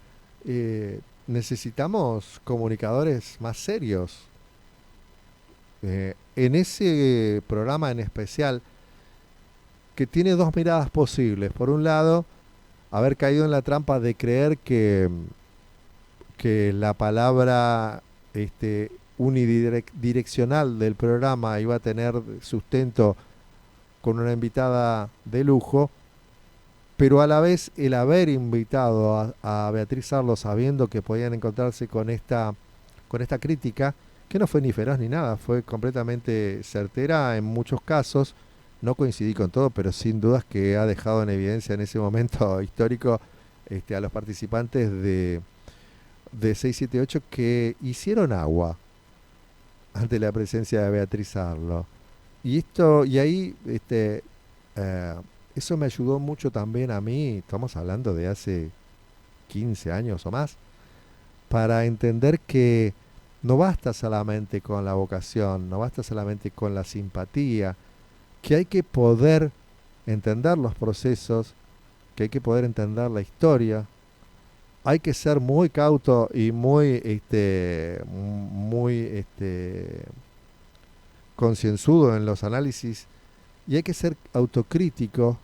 Necesitamos comunicadores más serios. En ese programa en especial, que tiene dos miradas posibles. Por un lado, haber caído en la trampa de creer que la palabra unidireccional del programa iba a tener sustento con una invitada de lujo, pero a la vez el haber invitado a Beatriz Arlo sabiendo que podían encontrarse con esta crítica, que no fue ni feroz ni nada, fue completamente certera en muchos casos. No coincidí con todo, pero sin dudas que ha dejado en evidencia en ese momento histórico a los participantes de 678 que hicieron agua ante la presencia de Beatriz Arlo. Y ahí eso me ayudó mucho también a mí, estamos hablando de hace 15 años o más, para entender que no basta solamente con la vocación, no basta solamente con la simpatía, que hay que poder entender los procesos, que hay que poder entender la historia, hay que ser muy cauto y muy concienzudo en los análisis, y hay que ser autocrítico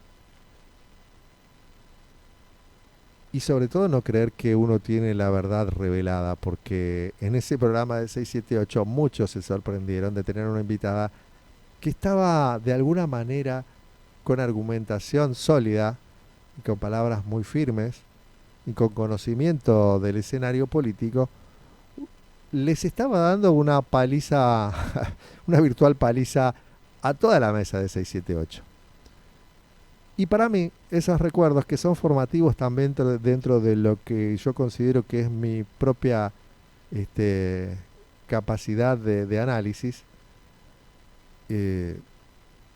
y sobre todo no creer que uno tiene la verdad revelada, porque en ese programa de 678 muchos se sorprendieron de tener una invitada que estaba de alguna manera con argumentación sólida y con palabras muy firmes y con conocimiento del escenario político, les estaba dando una paliza, una virtual paliza a toda la mesa de 678. Y para mí, esos recuerdos que son formativos también dentro de lo que yo considero que es mi propia capacidad de análisis, eh,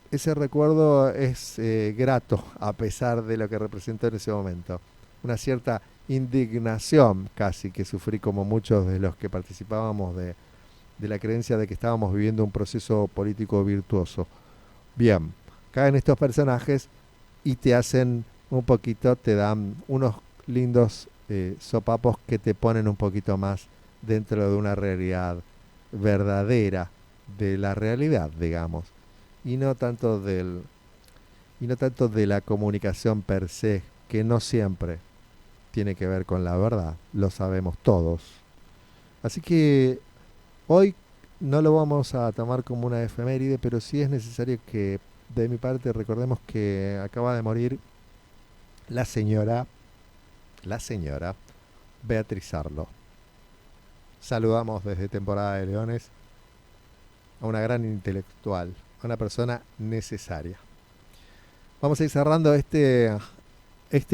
ese recuerdo es grato a pesar de lo que representó en ese momento. Una cierta indignación casi que sufrí como muchos de los que participábamos de la creencia de que estábamos viviendo un proceso político virtuoso. Bien, caen estos personajes y te hacen un poquito, te dan unos lindos sopapos que te ponen un poquito más dentro de una realidad verdadera, de la realidad, digamos, y no tanto de la comunicación per se, que no siempre tiene que ver con la verdad, lo sabemos todos. Así que hoy no lo vamos a tomar como una efeméride, pero sí es necesario que de mi parte recordemos que acaba de morir la señora Beatriz Arlo. Saludamos desde Temporada de Leones a una gran intelectual, a una persona necesaria. Vamos a ir cerrando este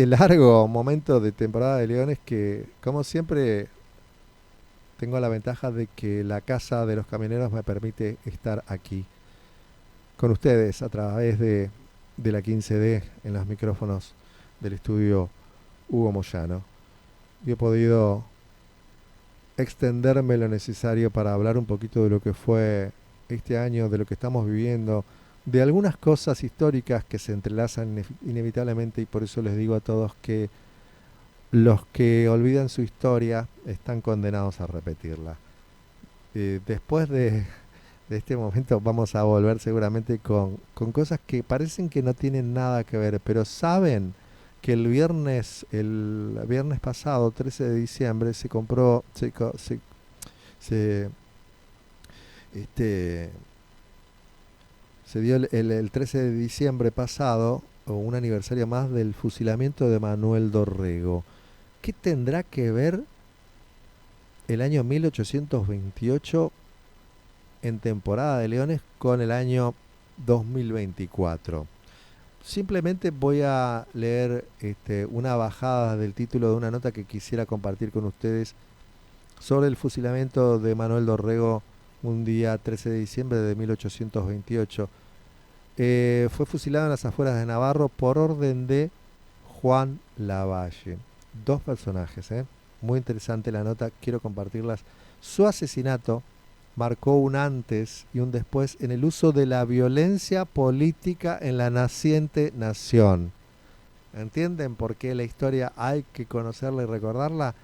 largo momento de Temporada de Leones que, como siempre, tengo la ventaja de que la Casa de los Camioneros me permite estar aquí con ustedes a través de la 15D en los micrófonos del estudio Hugo Moyano. Y he podido extenderme lo necesario para hablar un poquito de lo que fue este año, de lo que estamos viviendo, de algunas cosas históricas que se entrelazan inevitablemente, y por eso les digo a todos que los que olvidan su historia están condenados a repetirla. Después de este momento vamos a volver seguramente con cosas que parecen que no tienen nada que ver, pero saben que el viernes pasado, 13 de diciembre, se compró, se dio el 13 de diciembre pasado un aniversario más del fusilamiento de Manuel Dorrego. ¿Qué tendrá que ver el año 1828 en Temporada de Leones con el año 2024? Simplemente voy a leer una bajada del título de una nota que quisiera compartir con ustedes sobre el fusilamiento de Manuel Dorrego un día 13 de diciembre de 1828. Fue fusilado en las afueras de Navarro por orden de Juan Lavalle. Dos personajes, muy interesante la nota, quiero compartirlas. Su asesinato marcó un antes y un después en el uso de la violencia política en la naciente nación. ¿Entienden por qué la historia hay que conocerla y recordarla?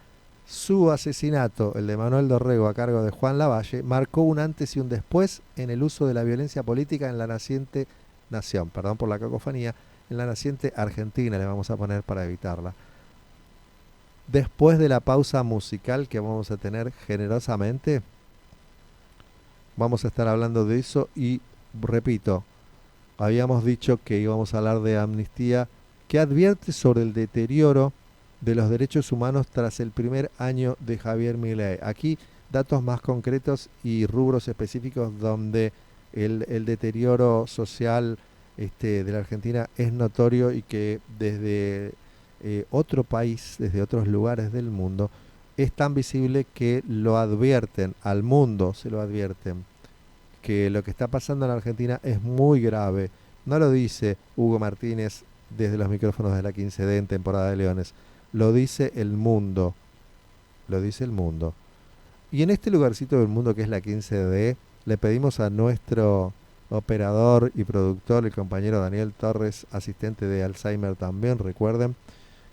Su asesinato, el de Manuel Dorrego a cargo de Juan Lavalle, marcó un antes y un después en el uso de la violencia política en la naciente nación. Perdón por la cacofonía, en la naciente Argentina le vamos a poner para evitarla. Después de la pausa musical que vamos a tener generosamente, vamos a estar hablando de eso y, repito, habíamos dicho que íbamos a hablar de Amnistía, que advierte sobre el deterioro de los derechos humanos tras el primer año de Javier Milei. Aquí datos más concretos y rubros específicos donde el deterioro social de la Argentina es notorio y que desde otro país, desde otros lugares del mundo, es tan visible que lo advierten, al mundo se lo advierten, que lo que está pasando en Argentina es muy grave. No lo dice Hugo Martínez desde los micrófonos de la 15D en Temporada de Leones, lo dice el mundo, lo dice el mundo. Y en este lugarcito del mundo que es la 15D, le pedimos a nuestro operador y productor, el compañero Daniel Torres, asistente de Alzheimer también, recuerden,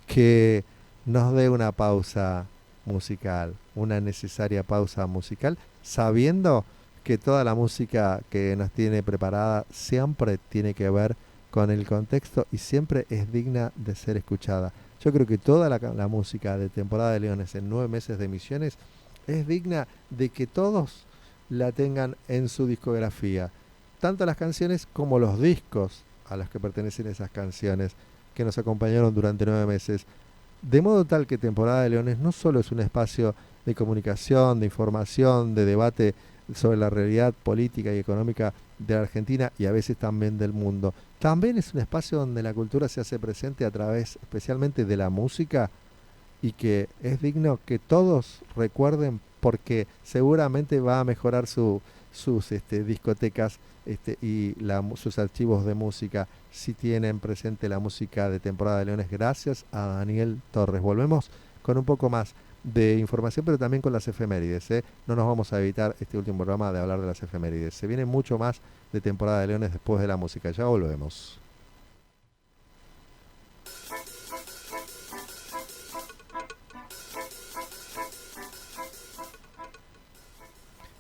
que nos dé una pausa musical, una necesaria pausa musical, sabiendo que toda la música que nos tiene preparada siempre tiene que ver con el contexto y siempre es digna de ser escuchada. Yo creo que toda la música de Temporada de Leones en 9 meses de emisiones es digna de que todos la tengan en su discografía, tanto las canciones como los discos a los que pertenecen esas canciones que nos acompañaron durante 9 meses. De modo tal que Temporada de Leones no solo es un espacio de comunicación, de información, de debate sobre la realidad política y económica de la Argentina y a veces también del mundo. También es un espacio donde la cultura se hace presente a través especialmente de la música y que es digno que todos recuerden porque seguramente va a mejorar sus discotecas y sus archivos de música si tienen presente la música de Temporada de Leones. Gracias a Daniel Torres. Volvemos con un poco más de información, pero también con las efemérides. No nos vamos a evitar este último programa de hablar de las efemérides. Se viene mucho más de Temporada de Leones después de la música. Ya volvemos.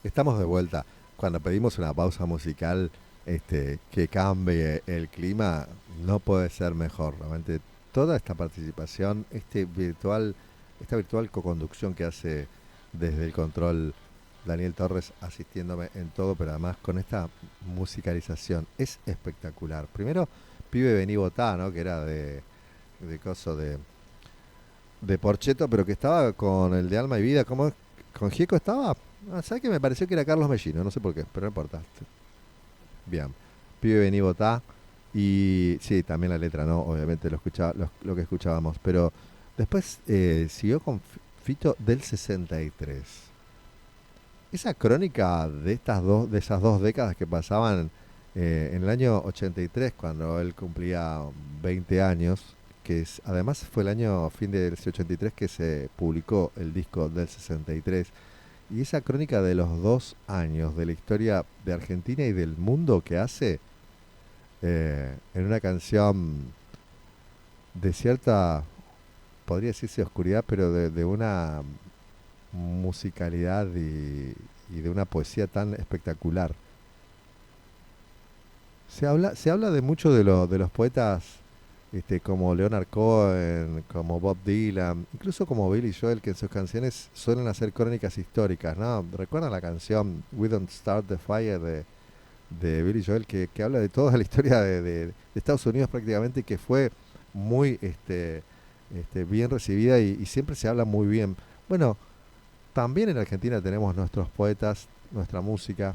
Estamos de vuelta. Cuando pedimos una pausa musical que cambie el clima, no puede ser mejor. Realmente toda esta participación, esta virtual coconducción que hace desde el control Daniel Torres asistiéndome en todo, pero además con esta musicalización es espectacular. Primero, Pibe Vení Votá, ¿no? Que era de coso de Porcheto, pero que estaba con el de Alma y Vida. ¿Cómo es? ¿Con Gieco estaba? ¿Sabes que me pareció que era Carlos Mellino? No sé por qué, pero no importa. Bien. Pibe Vení Votá. Y sí, también la letra, ¿no? Obviamente lo que escuchábamos. Pero después siguió con Fito del 63. Esa crónica de esas dos décadas que pasaban en el año 83, cuando él cumplía 20 años, además fue el año fin del 83 que se publicó el disco del 63. Y esa crónica de los 2 años de la historia de Argentina y del mundo que hace en una canción de cierta, podría decirse oscuridad, pero de una musicalidad y de una poesía tan espectacular. Se habla de mucho de los poetas como Leonard Cohen, como Bob Dylan, incluso como Billy Joel, que en sus canciones suelen hacer crónicas históricas, ¿no? ¿Recuerdan la canción We Don't Start the Fire de Billy Joel, que habla de toda la historia de Estados Unidos prácticamente, que fue muy bien recibida y siempre se habla muy bien? Bueno, también en Argentina tenemos nuestros poetas, nuestra música,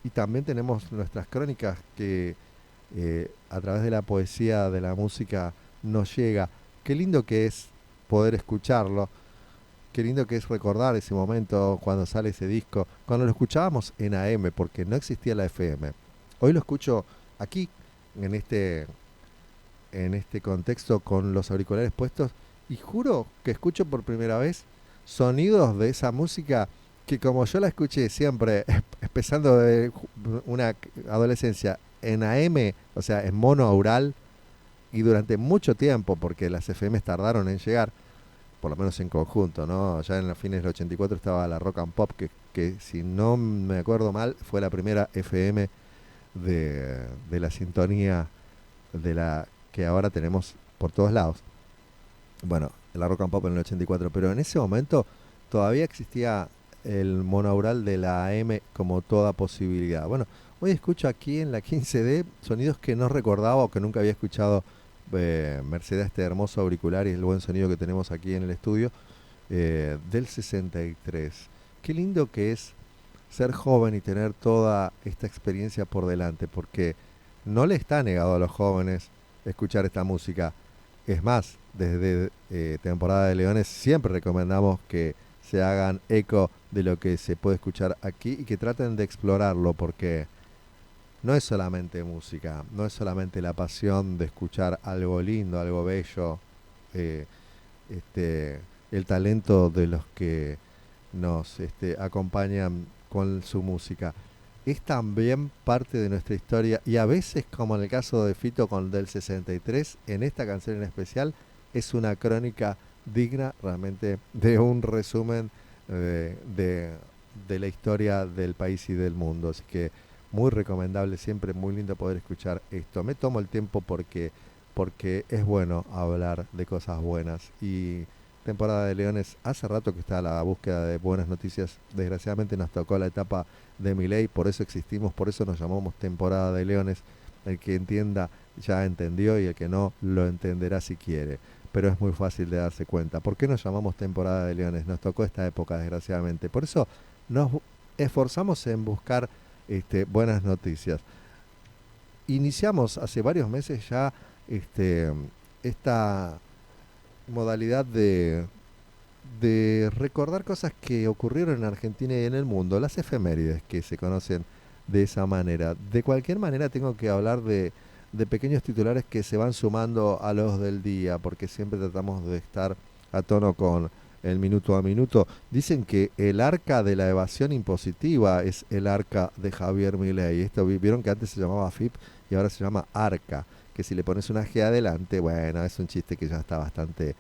y también tenemos nuestras crónicas que a través de la poesía, de la música, nos llega. Qué lindo que es poder escucharlo, qué lindo que es recordar ese momento cuando sale ese disco, cuando lo escuchábamos en AM, porque no existía la FM. Hoy lo escucho aquí, en este contexto, con los auriculares puestos, y juro que escucho por primera vez sonidos de esa música que, como yo la escuché siempre, empezando de una adolescencia en AM, o sea, en mono aural, y durante mucho tiempo, porque las FM tardaron en llegar, por lo menos en conjunto, ¿no? Ya en los fines del 84 estaba la Rock and Pop, que si no me acuerdo mal, fue la primera FM de la sintonía de la que ahora tenemos por todos lados. Bueno, la Rock and Pop en el 84, pero en ese momento todavía existía el monaural de la AM como toda posibilidad. Bueno, hoy escucho aquí en la 15D sonidos que no recordaba o que nunca había escuchado, merced a este hermoso auricular y el buen sonido que tenemos aquí en el estudio, del 63. Qué lindo que es ser joven y tener toda esta experiencia por delante, porque no le está negado a los jóvenes escuchar esta música. Es más, desde Temporada de Leones siempre recomendamos que se hagan eco de lo que se puede escuchar aquí y que traten de explorarlo, porque no es solamente música, no es solamente la pasión de escuchar algo lindo, algo bello, el talento de los que nos acompañan con su música. Es también parte de nuestra historia y a veces, como en el caso de Fito con del 63, en esta canción en especial, es una crónica digna realmente de un resumen de la historia del país y del mundo. Así que muy recomendable, siempre muy lindo poder escuchar esto. Me tomo el tiempo porque porque es bueno hablar de cosas buenas. Y temporada de leones, hace rato que está a la búsqueda de buenas noticias. Desgraciadamente nos tocó la etapa de Milei, por eso existimos, por eso nos llamamos temporada de leones. El que entienda ya entendió y el que no lo entenderá si quiere. Pero es muy fácil de darse cuenta. ¿Por qué nos llamamos temporada de leones? Nos tocó esta época, desgraciadamente. Por eso nos esforzamos en buscar buenas noticias. Iniciamos hace varios meses ya esta modalidad de recordar cosas que ocurrieron en Argentina y en el mundo, las efemérides que se conocen de esa manera. De cualquier manera tengo que hablar de pequeños titulares que se van sumando a los del día, porque siempre tratamos de estar a tono con el minuto a minuto. Dicen que el arca de la evasión impositiva es el arca de Javier Milei. Esto vieron que antes se llamaba AFIP y ahora se llama arca, que si le pones una G adelante, bueno, es un chiste que ya está bastante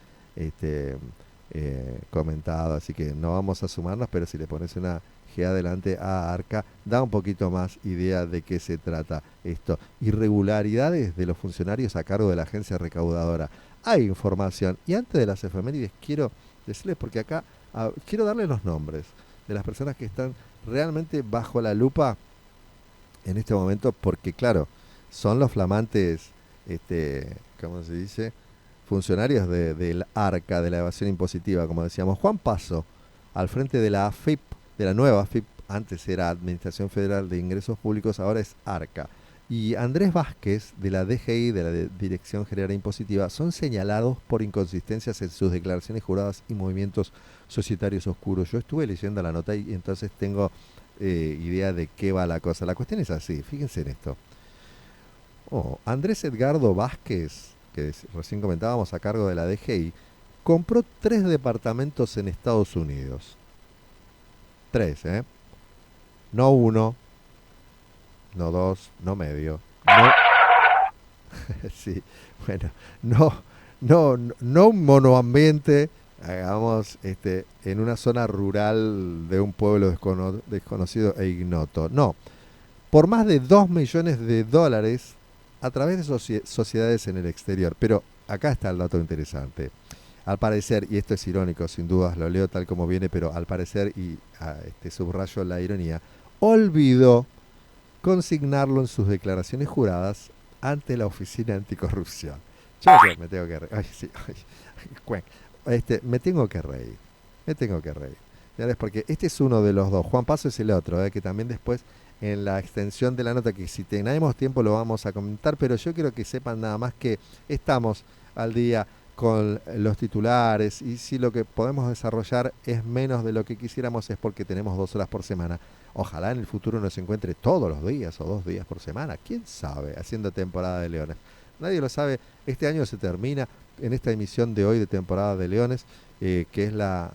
comentado, así que no vamos a sumarnos, pero si le pones una G adelante a arca, da un poquito más idea de qué se trata esto. Irregularidades de los funcionarios a cargo de la agencia recaudadora. Hay información, y antes de las efemérides quiero decirles, porque acá quiero darles los nombres de las personas que están realmente bajo la lupa en este momento, porque claro, son los flamantes, ¿cómo se dice?, funcionarios del ARCA, de la evasión impositiva, como decíamos. Juan Paso, al frente de la AFIP, de la nueva AFIP, antes era Administración Federal de Ingresos Públicos, ahora es ARCA. Y Andrés Vázquez, de la DGI, de la Dirección General Impositiva, son señalados por inconsistencias en sus declaraciones juradas y movimientos societarios oscuros. Yo estuve leyendo la nota y entonces tengo idea de qué va la cosa. La cuestión es así, fíjense en esto. Andrés Edgardo Vázquez, que recién comentábamos, a cargo de la DGI, compró 3 departamentos en Estados Unidos. 3, no 1, no 2, no medio. No. Sí, bueno, no un monoambiente, hagamos, en una zona rural de un pueblo desconocido e ignoto. No, por más de $2 millones a través de sociedades en el exterior. Pero acá está el dato interesante. Al parecer, y esto es irónico, sin dudas lo leo tal como viene, pero al parecer, y subrayo la ironía, olvidó consignarlo en sus declaraciones juradas ante la Oficina Anticorrupción. Yo me tengo que reír. Me tengo que reír. Señores, porque este es uno de los dos. Juan Paso es el otro, que también después en la extensión de la nota, que si tenemos tiempo lo vamos a comentar, pero yo quiero que sepan nada más que estamos al día con los titulares, y si lo que podemos desarrollar es menos de lo que quisiéramos es porque tenemos 2 horas por semana. Ojalá en el futuro nos encuentre todos los días o 2 días por semana, quién sabe, haciendo temporada de leones. Nadie lo sabe. Este año se termina en esta emisión de hoy de temporada de leones, que es la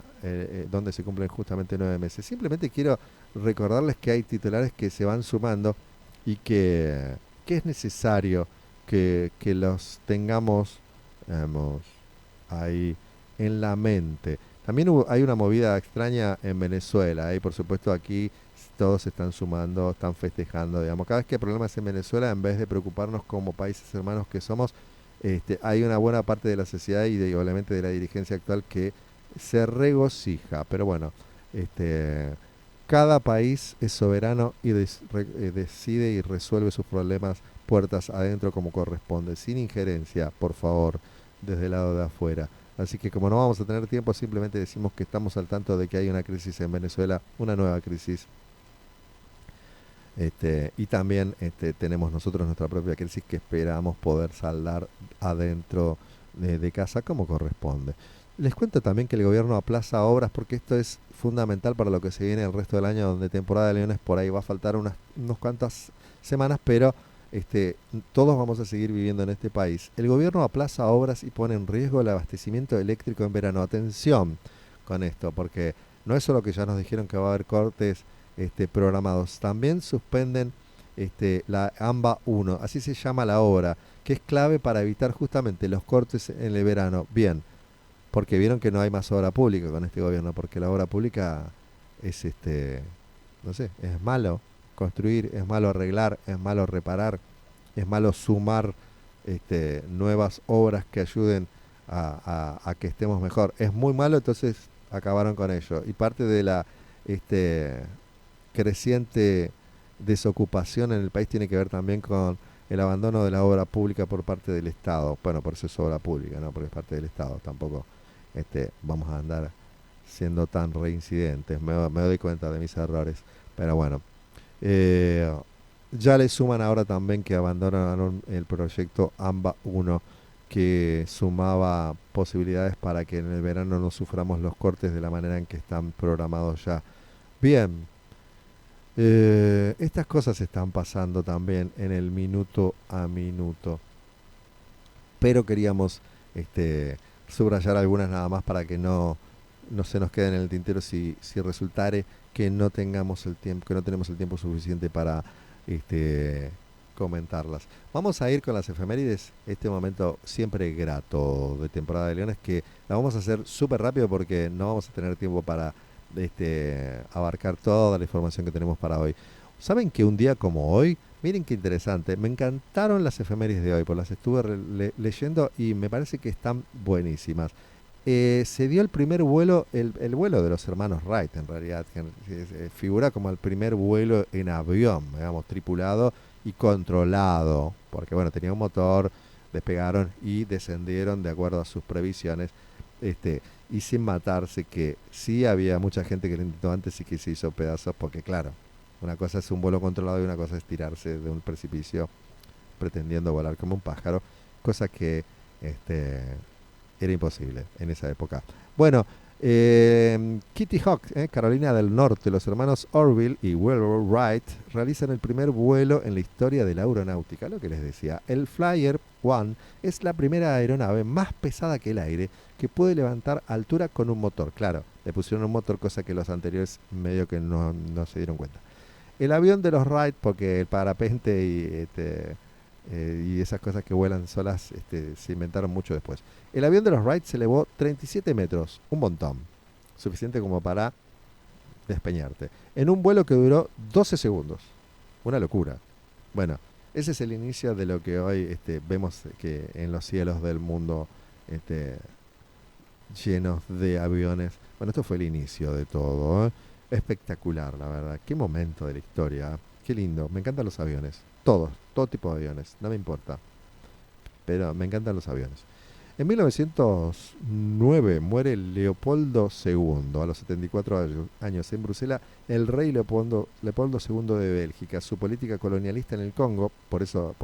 donde se cumplen justamente 9 meses. Simplemente quiero recordarles que hay titulares que se van sumando y que es necesario que los tengamos ahí en la mente. También hay una movida extraña en Venezuela, y por supuesto aquí todos se están sumando, están festejando, digamos. Cada vez que hay problemas en Venezuela, en vez de preocuparnos como países hermanos que somos, hay una buena parte de la sociedad y obviamente de la dirigencia actual que se regocija. Pero bueno, cada país es soberano y decide y resuelve sus problemas puertas adentro como corresponde, sin injerencia, por favor, desde el lado de afuera. Así que como no vamos a tener tiempo, simplemente decimos que estamos al tanto de que hay una crisis en Venezuela, una nueva crisis. Y también tenemos nosotros nuestra propia crisis que esperamos poder saldar adentro de casa como corresponde. Les cuento también que el gobierno aplaza obras porque esto es fundamental para lo que se viene el resto del año, donde temporada de leones por ahí va a faltar unas cuantas semanas, pero todos vamos a seguir viviendo en este país. El gobierno aplaza obras y pone en riesgo el abastecimiento eléctrico en verano. Atención con esto, porque no es solo que ya nos dijeron que va a haber cortes programados, también suspenden la AMBA 1, así se llama la obra, que es clave para evitar justamente los cortes en el verano. Bien, porque vieron que no hay más obra pública con este gobierno, porque la obra pública es no sé, es malo construir, es malo arreglar, es malo reparar, es malo sumar nuevas obras que ayuden a que estemos mejor. Es muy malo, entonces acabaron con ello. Y parte de la creciente desocupación en el país tiene que ver también con el abandono de la obra pública por parte del Estado. Bueno, por eso es obra pública, ¿no? Porque es parte del Estado. Tampoco vamos a andar siendo tan reincidentes. Me doy cuenta de mis errores. Pero bueno, ya le suman ahora también que abandonaron el proyecto AMBA 1, que sumaba posibilidades para que en el verano no suframos los cortes de la manera en que están programados ya. Bien, estas cosas están pasando también en el minuto a minuto, pero queríamos subrayar algunas nada más para que no se nos quede en el tintero si resultare que no tengamos el tiempo, que no tenemos el tiempo suficiente para comentarlas. Vamos a ir con las efemérides, este momento siempre grato de temporada de Leones, que la vamos a hacer súper rápido porque no vamos a tener tiempo para abarcar toda la información que tenemos para hoy. ¿Saben que un día como hoy, miren qué interesante, me encantaron las efemérides de hoy, pues las estuve leyendo y me parece que están buenísimas. Se dio el primer vuelo, el vuelo de los hermanos Wright, en realidad, que figura como el primer vuelo en avión, digamos, tripulado y controlado, porque bueno, tenía un motor, despegaron y descendieron de acuerdo a sus previsiones, y sin matarse, que sí había mucha gente que lo intentó antes y que se hizo pedazos, porque claro, una cosa es un vuelo controlado y una cosa es tirarse de un precipicio pretendiendo volar como un pájaro, cosa que era imposible en esa época. Bueno, Kitty Hawk, Carolina del Norte, los hermanos Orville y Wilbur Wright realizan el primer vuelo en la historia de la aeronáutica. Lo que les decía, el Flyer One es la primera aeronave más pesada que el aire que puede levantar altura con un motor. Claro, le pusieron un motor, cosa que los anteriores medio que no se dieron cuenta. El avión de los Wright, porque el parapente y esas cosas que vuelan solas se inventaron mucho después. El avión de los Wright se elevó 37 metros, un montón, suficiente como para despeñarte, en un vuelo que duró 12 segundos. Una locura. Bueno, ese es el inicio de lo que hoy vemos que en los cielos del mundo llenos de aviones. Bueno, esto fue el inicio de todo, ¿eh? Espectacular, la verdad. Qué momento de la historia. Qué lindo. Me encantan los aviones. Todo tipo de aviones. No me importa. Pero me encantan los aviones. En 1909 muere Leopoldo II, a los 74 años, en Bruselas, el rey Leopoldo II de Bélgica. Su política colonialista en el Congo, por eso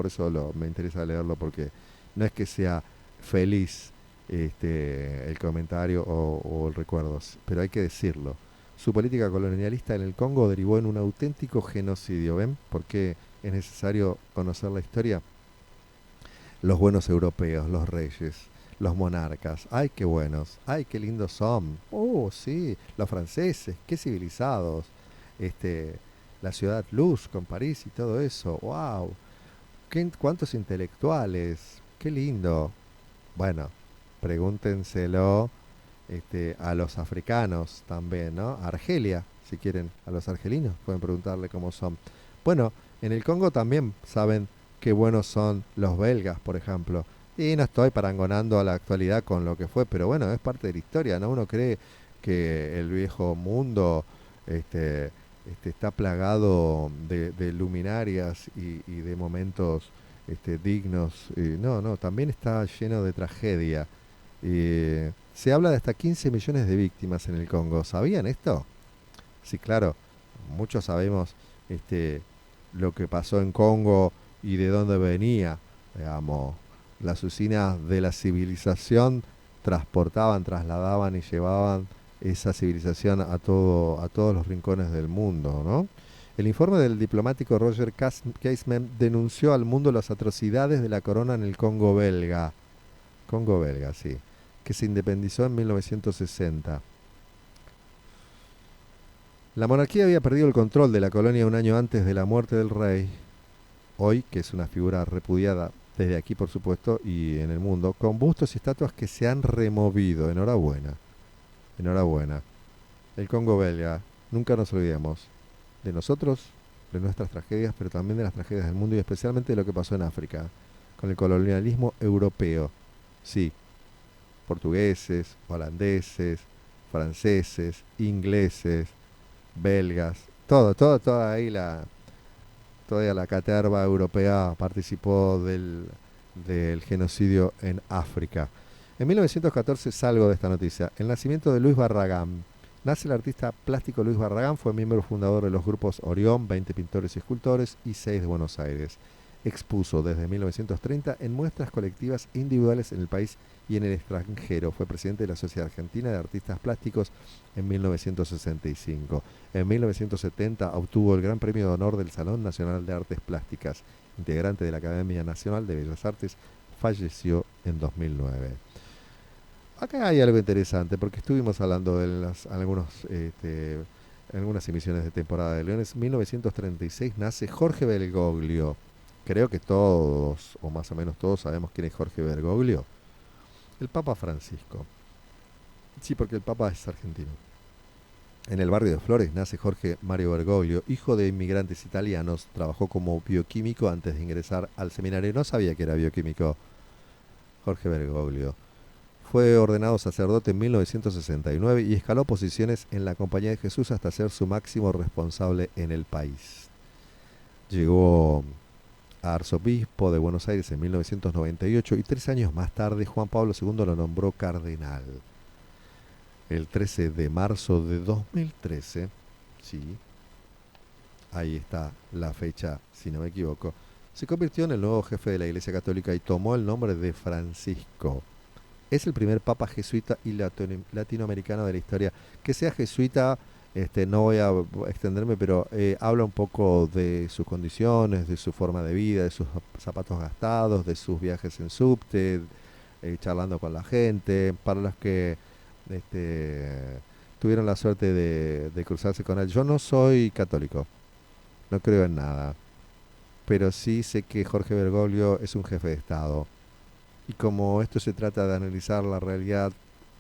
me interesa leerlo, porque no es que sea feliz el comentario o el recuerdo, pero hay que decirlo. Su política colonialista en el Congo derivó en un auténtico genocidio. ¿Ven por qué es necesario conocer la historia? Los buenos europeos, los reyes, los monarcas, ¡ay qué buenos! ¡Ay qué lindos son! ¡Oh sí! Los franceses, qué civilizados. La ciudad luz con París y todo eso, ¡wow! ¿Cuántos intelectuales? ¡Qué lindo! Bueno, pregúntenselo a los africanos también, ¿no? A Argelia, si quieren, a los argelinos, pueden preguntarle cómo son. Bueno, en el Congo también saben qué buenos son los belgas, por ejemplo. Y no estoy parangonando a la actualidad con lo que fue, pero bueno, es parte de la historia, ¿no? Uno cree que el viejo mundo está plagado de luminarias y de momentos dignos. No, también está lleno de tragedia. Se habla de hasta 15 millones de víctimas en el Congo. ¿Sabían esto? Sí, claro, muchos sabemos lo que pasó en Congo y de dónde venía, digamos. Las usinas de la civilización trasladaban y llevaban esa civilización a todos los rincones del mundo, ¿no? El informe del diplomático Roger Casement denunció al mundo las atrocidades de la corona en el Congo belga, sí, que se independizó en 1960. La monarquía había perdido el control de la colonia un año antes de la muerte del rey, hoy, que es una figura repudiada desde aquí, por supuesto, y en el mundo, con bustos y estatuas que se han removido. Enhorabuena. El Congo belga, nunca nos olvidemos de nosotros, de nuestras tragedias, pero también de las tragedias del mundo y especialmente de lo que pasó en África, con el colonialismo europeo. Sí, portugueses, holandeses, franceses, ingleses, belgas, toda ahí toda la caterva europea participó del genocidio en África. En 1914 salgo de esta noticia. El nacimiento de Luis Barragán. Nace el artista plástico Luis Barragán, fue miembro fundador de los grupos Orión, 20 pintores y escultores y 6 de Buenos Aires. Expuso desde 1930 en muestras colectivas e individuales en el país y en el extranjero. Fue presidente de la Sociedad Argentina de Artistas Plásticos en 1965. En 1970 obtuvo el Gran Premio de Honor del Salón Nacional de Artes Plásticas. Integrante de la Academia Nacional de Bellas Artes, falleció en 2009. Acá hay algo interesante, porque estuvimos hablando de algunas emisiones de Temporada de Leones. 1936 nace Jorge Bergoglio. Creo que todos, o más o menos todos, sabemos quién es Jorge Bergoglio. El Papa Francisco. Sí, porque el Papa es argentino. En el barrio de Flores nace Jorge Mario Bergoglio, hijo de inmigrantes italianos. Trabajó como bioquímico antes de ingresar al seminario. No sabía que era bioquímico Jorge Bergoglio. Fue ordenado sacerdote en 1969 y escaló posiciones en la Compañía de Jesús hasta ser su máximo responsable en el país. Llegó a arzobispo de Buenos Aires en 1998 y 3 años más tarde Juan Pablo II lo nombró cardenal. El 13 de marzo de 2013, sí, ahí está la fecha, si no me equivoco, se convirtió en el nuevo jefe de la Iglesia Católica y tomó el nombre de Francisco. Es el primer papa jesuita y latinoamericano de la historia. Que sea jesuita, no voy a extenderme, pero habla un poco de sus condiciones, de su forma de vida, de sus zapatos gastados, de sus viajes en subte, charlando con la gente. Para los que tuvieron la suerte de cruzarse con él. Yo no soy católico, no creo en nada, pero sí sé que Jorge Bergoglio es un jefe de Estado. Y como esto se trata de analizar la realidad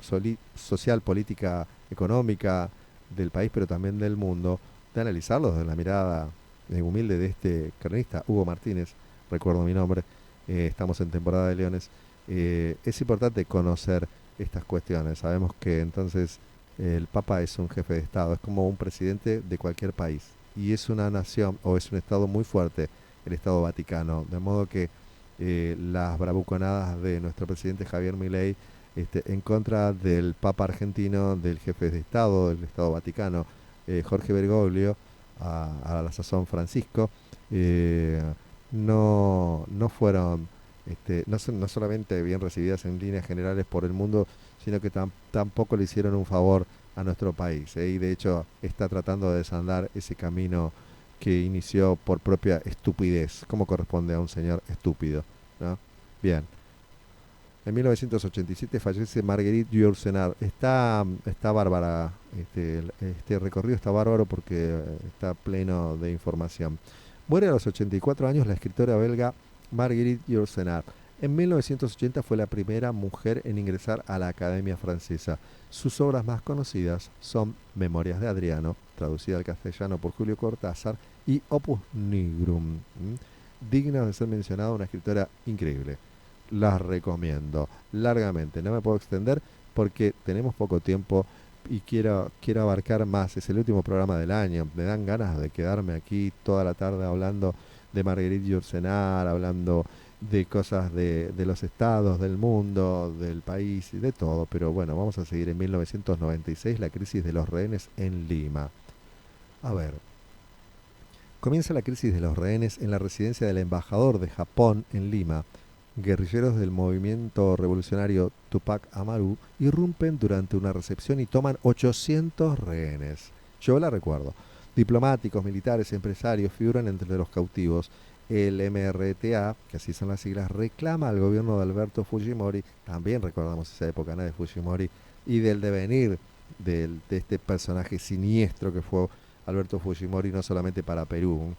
social, política, económica del país, pero también del mundo, de analizarlo desde la mirada humilde de este cronista, Hugo Martínez, recuerdo mi nombre, estamos en Temporada de Leones, es importante conocer estas cuestiones. Sabemos que entonces el Papa es un jefe de Estado, es como un presidente de cualquier país, y es una nación o es un Estado muy fuerte, el Estado Vaticano, de modo que las bravuconadas de nuestro presidente Javier Milei en contra del Papa argentino, del jefe de Estado, del Estado Vaticano, Jorge Bergoglio, a la sazón Francisco, no fueron no solamente bien recibidas en líneas generales por el mundo, sino que tampoco le hicieron un favor a nuestro país, y de hecho está tratando de desandar ese camino que inició por propia estupidez, como corresponde a un señor estúpido, ¿no? Bien. En 1987 fallece Marguerite Yourcenar. Está bárbara, este recorrido está bárbaro porque está pleno de información. Muere a los 84 años la escritora belga Marguerite Yourcenar. En 1980 fue la primera mujer en ingresar a la Academia Francesa. Sus obras más conocidas son Memorias de Adriano, traducida al castellano por Julio Cortázar, y Opus Nigrum. Digna de ser mencionada, una escritora increíble. Las recomiendo largamente. No me puedo extender porque tenemos poco tiempo y quiero abarcar más. Es el último programa del año. Me dan ganas de quedarme aquí toda la tarde hablando de Marguerite Yourcenar, hablando de cosas de los estados, del mundo, del país y de todo. Pero bueno, vamos a seguir en 1996, la crisis de los rehenes en Lima. A ver. Comienza la crisis de los rehenes en la residencia del embajador de Japón en Lima. Guerrilleros del movimiento revolucionario Tupac Amaru irrumpen durante una recepción y toman 800 rehenes. Yo la recuerdo. Diplomáticos, militares, empresarios figuran entre los cautivos. El MRTA, que así son las siglas, reclama al gobierno de Alberto Fujimori, también recordamos esa época, ¿no?, de Fujimori, y del devenir de este personaje siniestro que fue Alberto Fujimori, no solamente para Perú.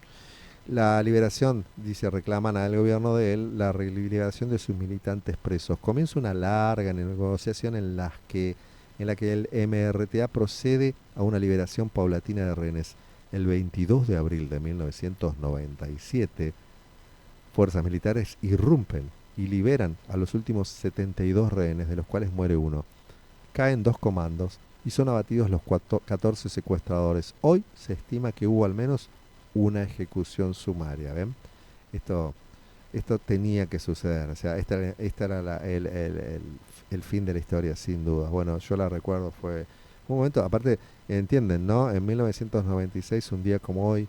La liberación, reclaman al gobierno de él, la liberación de sus militantes presos. Comienza una larga negociación en la que el MRTA procede a una liberación paulatina de rehenes. El 22 de abril de 1997 fuerzas militares irrumpen y liberan a los últimos 72 rehenes, de los cuales muere uno. Caen 2 comandos y son abatidos los 14 secuestradores. Hoy se estima que hubo al menos una ejecución sumaria. ¿Ven? Esto tenía que suceder. O sea, esta era el fin de la historia, sin duda. Bueno, yo la recuerdo, fue un momento, aparte, entienden, ¿no? En 1996, un día como hoy,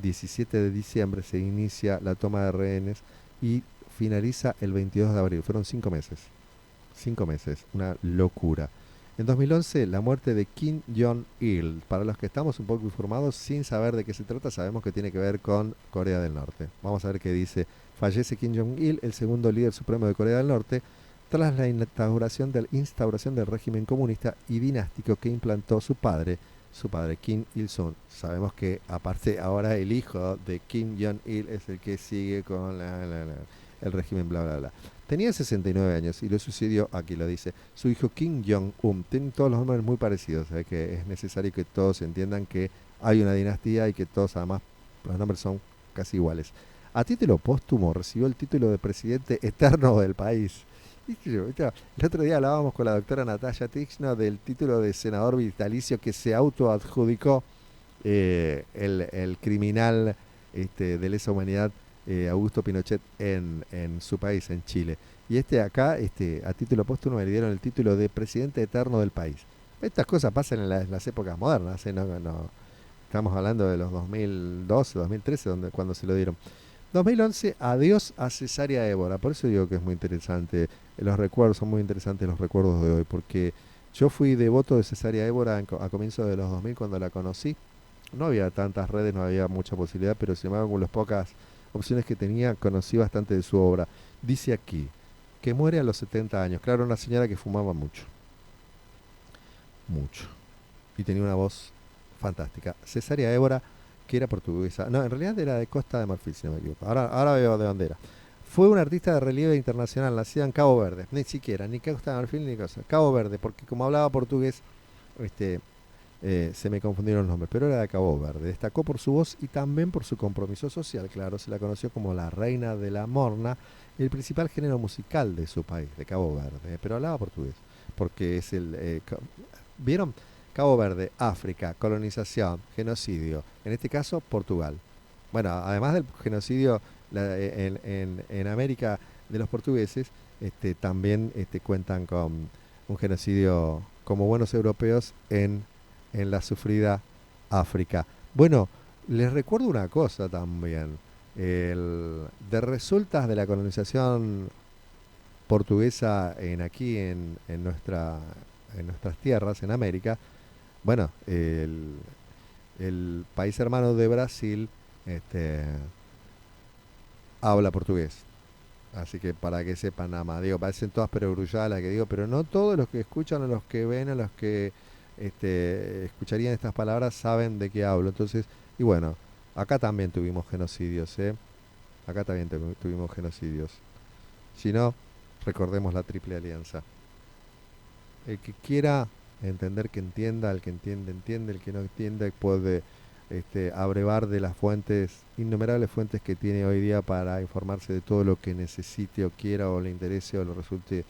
17 de diciembre, se inicia la toma de rehenes y finaliza el 22 de abril. Fueron 5 meses. 5 meses, una locura. En 2011, la muerte de Kim Jong-il. Para los que estamos un poco informados, sin saber de qué se trata, sabemos que tiene que ver con Corea del Norte. Vamos a ver qué dice. Fallece Kim Jong-il, el segundo líder supremo de Corea del Norte, tras la instauración del régimen comunista y dinástico que implantó su padre Kim Il-sung. Sabemos que aparte ahora el hijo de Kim Jong-il es el que sigue con el régimen bla bla bla. Tenía 69 años y le sucedió, aquí lo dice, su hijo Kim Jong-un. Tienen todos los nombres muy parecidos, que es necesario que todos entiendan que hay una dinastía y que todos además los nombres son casi iguales. A título póstumo recibió el título de presidente eterno del país. El otro día hablábamos con la doctora Natalia Tixno del título de senador vitalicio que se autoadjudicó el criminal de lesa humanidad Augusto Pinochet en su país, en Chile. Y acá, a título póstumo le dieron el título de presidente eterno del país. Estas cosas pasan en las épocas modernas, no, estamos hablando de los 2012, 2013, cuando se lo dieron. 2011, adiós a Cesárea Évora. Por eso digo que es muy interesante. Los recuerdos son muy interesantes, los recuerdos de hoy, porque yo fui devoto de Cesárea Évora a comienzos de los 2000 cuando la conocí. No había tantas redes, no había mucha posibilidad, pero sin embargo con las pocas opciones que tenía, conocí bastante de su obra. Dice aquí que muere a los 70 años. Claro, una señora que fumaba mucho. Mucho. Y tenía una voz fantástica. Cesárea Évora, que era portuguesa. No, en realidad era de Costa de Marfil, si no me equivoco. Ahora veo de dónde era. Fue una artista de relieve internacional, nacida en Cabo Verde. Ni siquiera, ni Costa de Marfil ni cosa. Cabo Verde, porque como hablaba portugués, se me confundieron los nombres, pero era de Cabo Verde. Destacó por su voz y también por su compromiso social. Claro, se la conoció como la reina de la morna, el principal género musical de su país, de Cabo Verde. Pero hablaba portugués, porque es ¿vieron? Cabo Verde, África, colonización, genocidio. En este caso, Portugal. Bueno, además del genocidio en América de los portugueses, también cuentan con un genocidio como buenos europeos en la sufrida África. Bueno, les recuerdo una cosa también. De resultas de la colonización portuguesa aquí en nuestras tierras, en América, bueno, el país hermano de Brasil habla portugués. Así que para que sepan nada más, digo, parecen todas perogrulladas las que digo, pero no todos los que escuchan o los que ven o los que escucharían estas palabras saben de qué hablo. Entonces, y bueno, acá también tuvimos genocidios, acá también tuvimos genocidios. Si no, recordemos la Triple Alianza. El que quiera entender, que entienda, el que entiende, el que no entiende puede abrevar de las fuentes, innumerables fuentes que tiene hoy día para informarse de todo lo que necesite o quiera o le interese o le resulte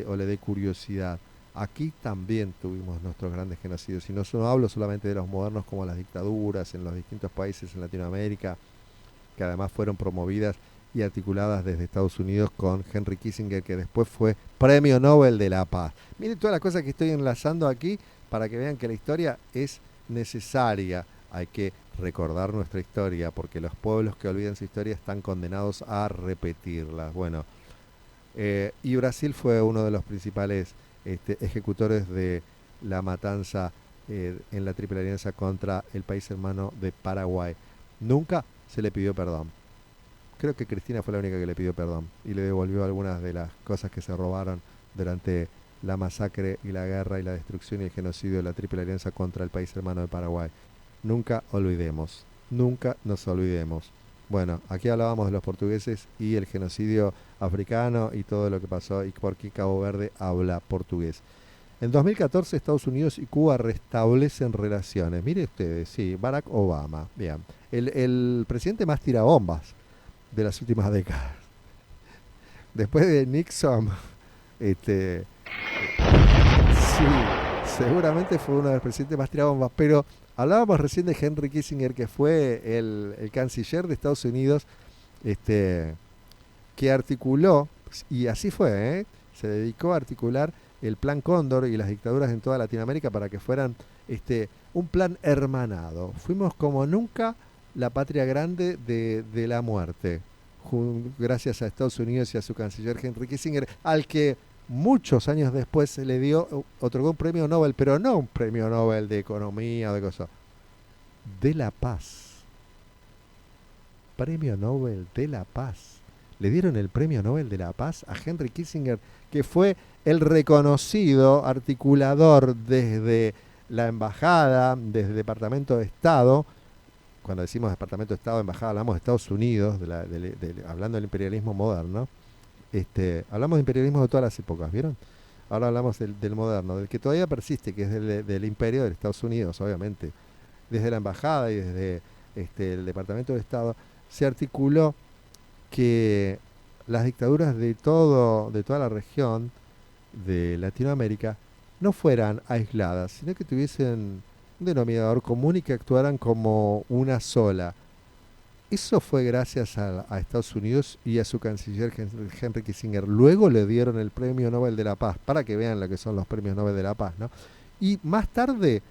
o le dé curiosidad. Aquí también tuvimos nuestros grandes genocidios, y no hablo solamente de los modernos como las dictaduras en los distintos países en Latinoamérica, que además fueron promovidas y articuladas desde Estados Unidos con Henry Kissinger, que después fue Premio Nobel de la Paz. Miren todas las cosas que estoy enlazando aquí para que vean que la historia es necesaria. Hay que recordar nuestra historia, porque los pueblos que olvidan su historia están condenados a repetirla. Bueno, y Brasil fue uno de los principales ejecutores de la matanza en la Triple Alianza contra el país hermano de Paraguay. Nunca se le pidió perdón. Creo que Cristina fue la única que le pidió perdón y le devolvió algunas de las cosas que se robaron durante la masacre y la guerra y la destrucción y el genocidio de la Triple Alianza contra el país hermano de Paraguay. Nunca olvidemos, nunca nos olvidemos. Bueno, aquí hablábamos de los portugueses y el genocidio africano y todo lo que pasó y por qué Cabo Verde habla portugués. En 2014 Estados Unidos y Cuba restablecen relaciones. Mire ustedes, sí, Barack Obama. Bien, el presidente más tirabombas de las últimas décadas. Después de Nixon, sí, seguramente fue uno de los presidentes más tirabombas, pero hablábamos recién de Henry Kissinger, que fue el canciller de Estados Unidos, que articuló, y así fue, se dedicó a articular el Plan Cóndor y las dictaduras en toda Latinoamérica para que fueran un plan hermanado. Fuimos como nunca la patria grande de la muerte, gracias a Estados Unidos y a su canciller Henry Kissinger, al que muchos años después se le otorgó un premio Nobel, pero no un premio Nobel de economía o de cosas, de la paz. Premio Nobel de la paz. Le dieron el premio Nobel de la paz a Henry Kissinger, que fue el reconocido articulador desde la embajada, desde el Departamento de Estado. Cuando decimos Departamento de Estado, embajada, hablamos de Estados Unidos, hablando del imperialismo moderno. Hablamos de imperialismo de todas las épocas, ¿vieron? Ahora hablamos del moderno, del que todavía persiste, que es del imperio de Estados Unidos, obviamente. Desde la embajada y desde el Departamento de Estado se articuló que las dictaduras de toda la región de Latinoamérica no fueran aisladas, sino que tuviesen un denominador común y que actuaran como una sola. Eso fue gracias a Estados Unidos y a su canciller Henry Kissinger. Luego le dieron el Premio Nobel de la Paz, para que vean lo que son los Premios Nobel de la Paz, ¿no? Y más tarde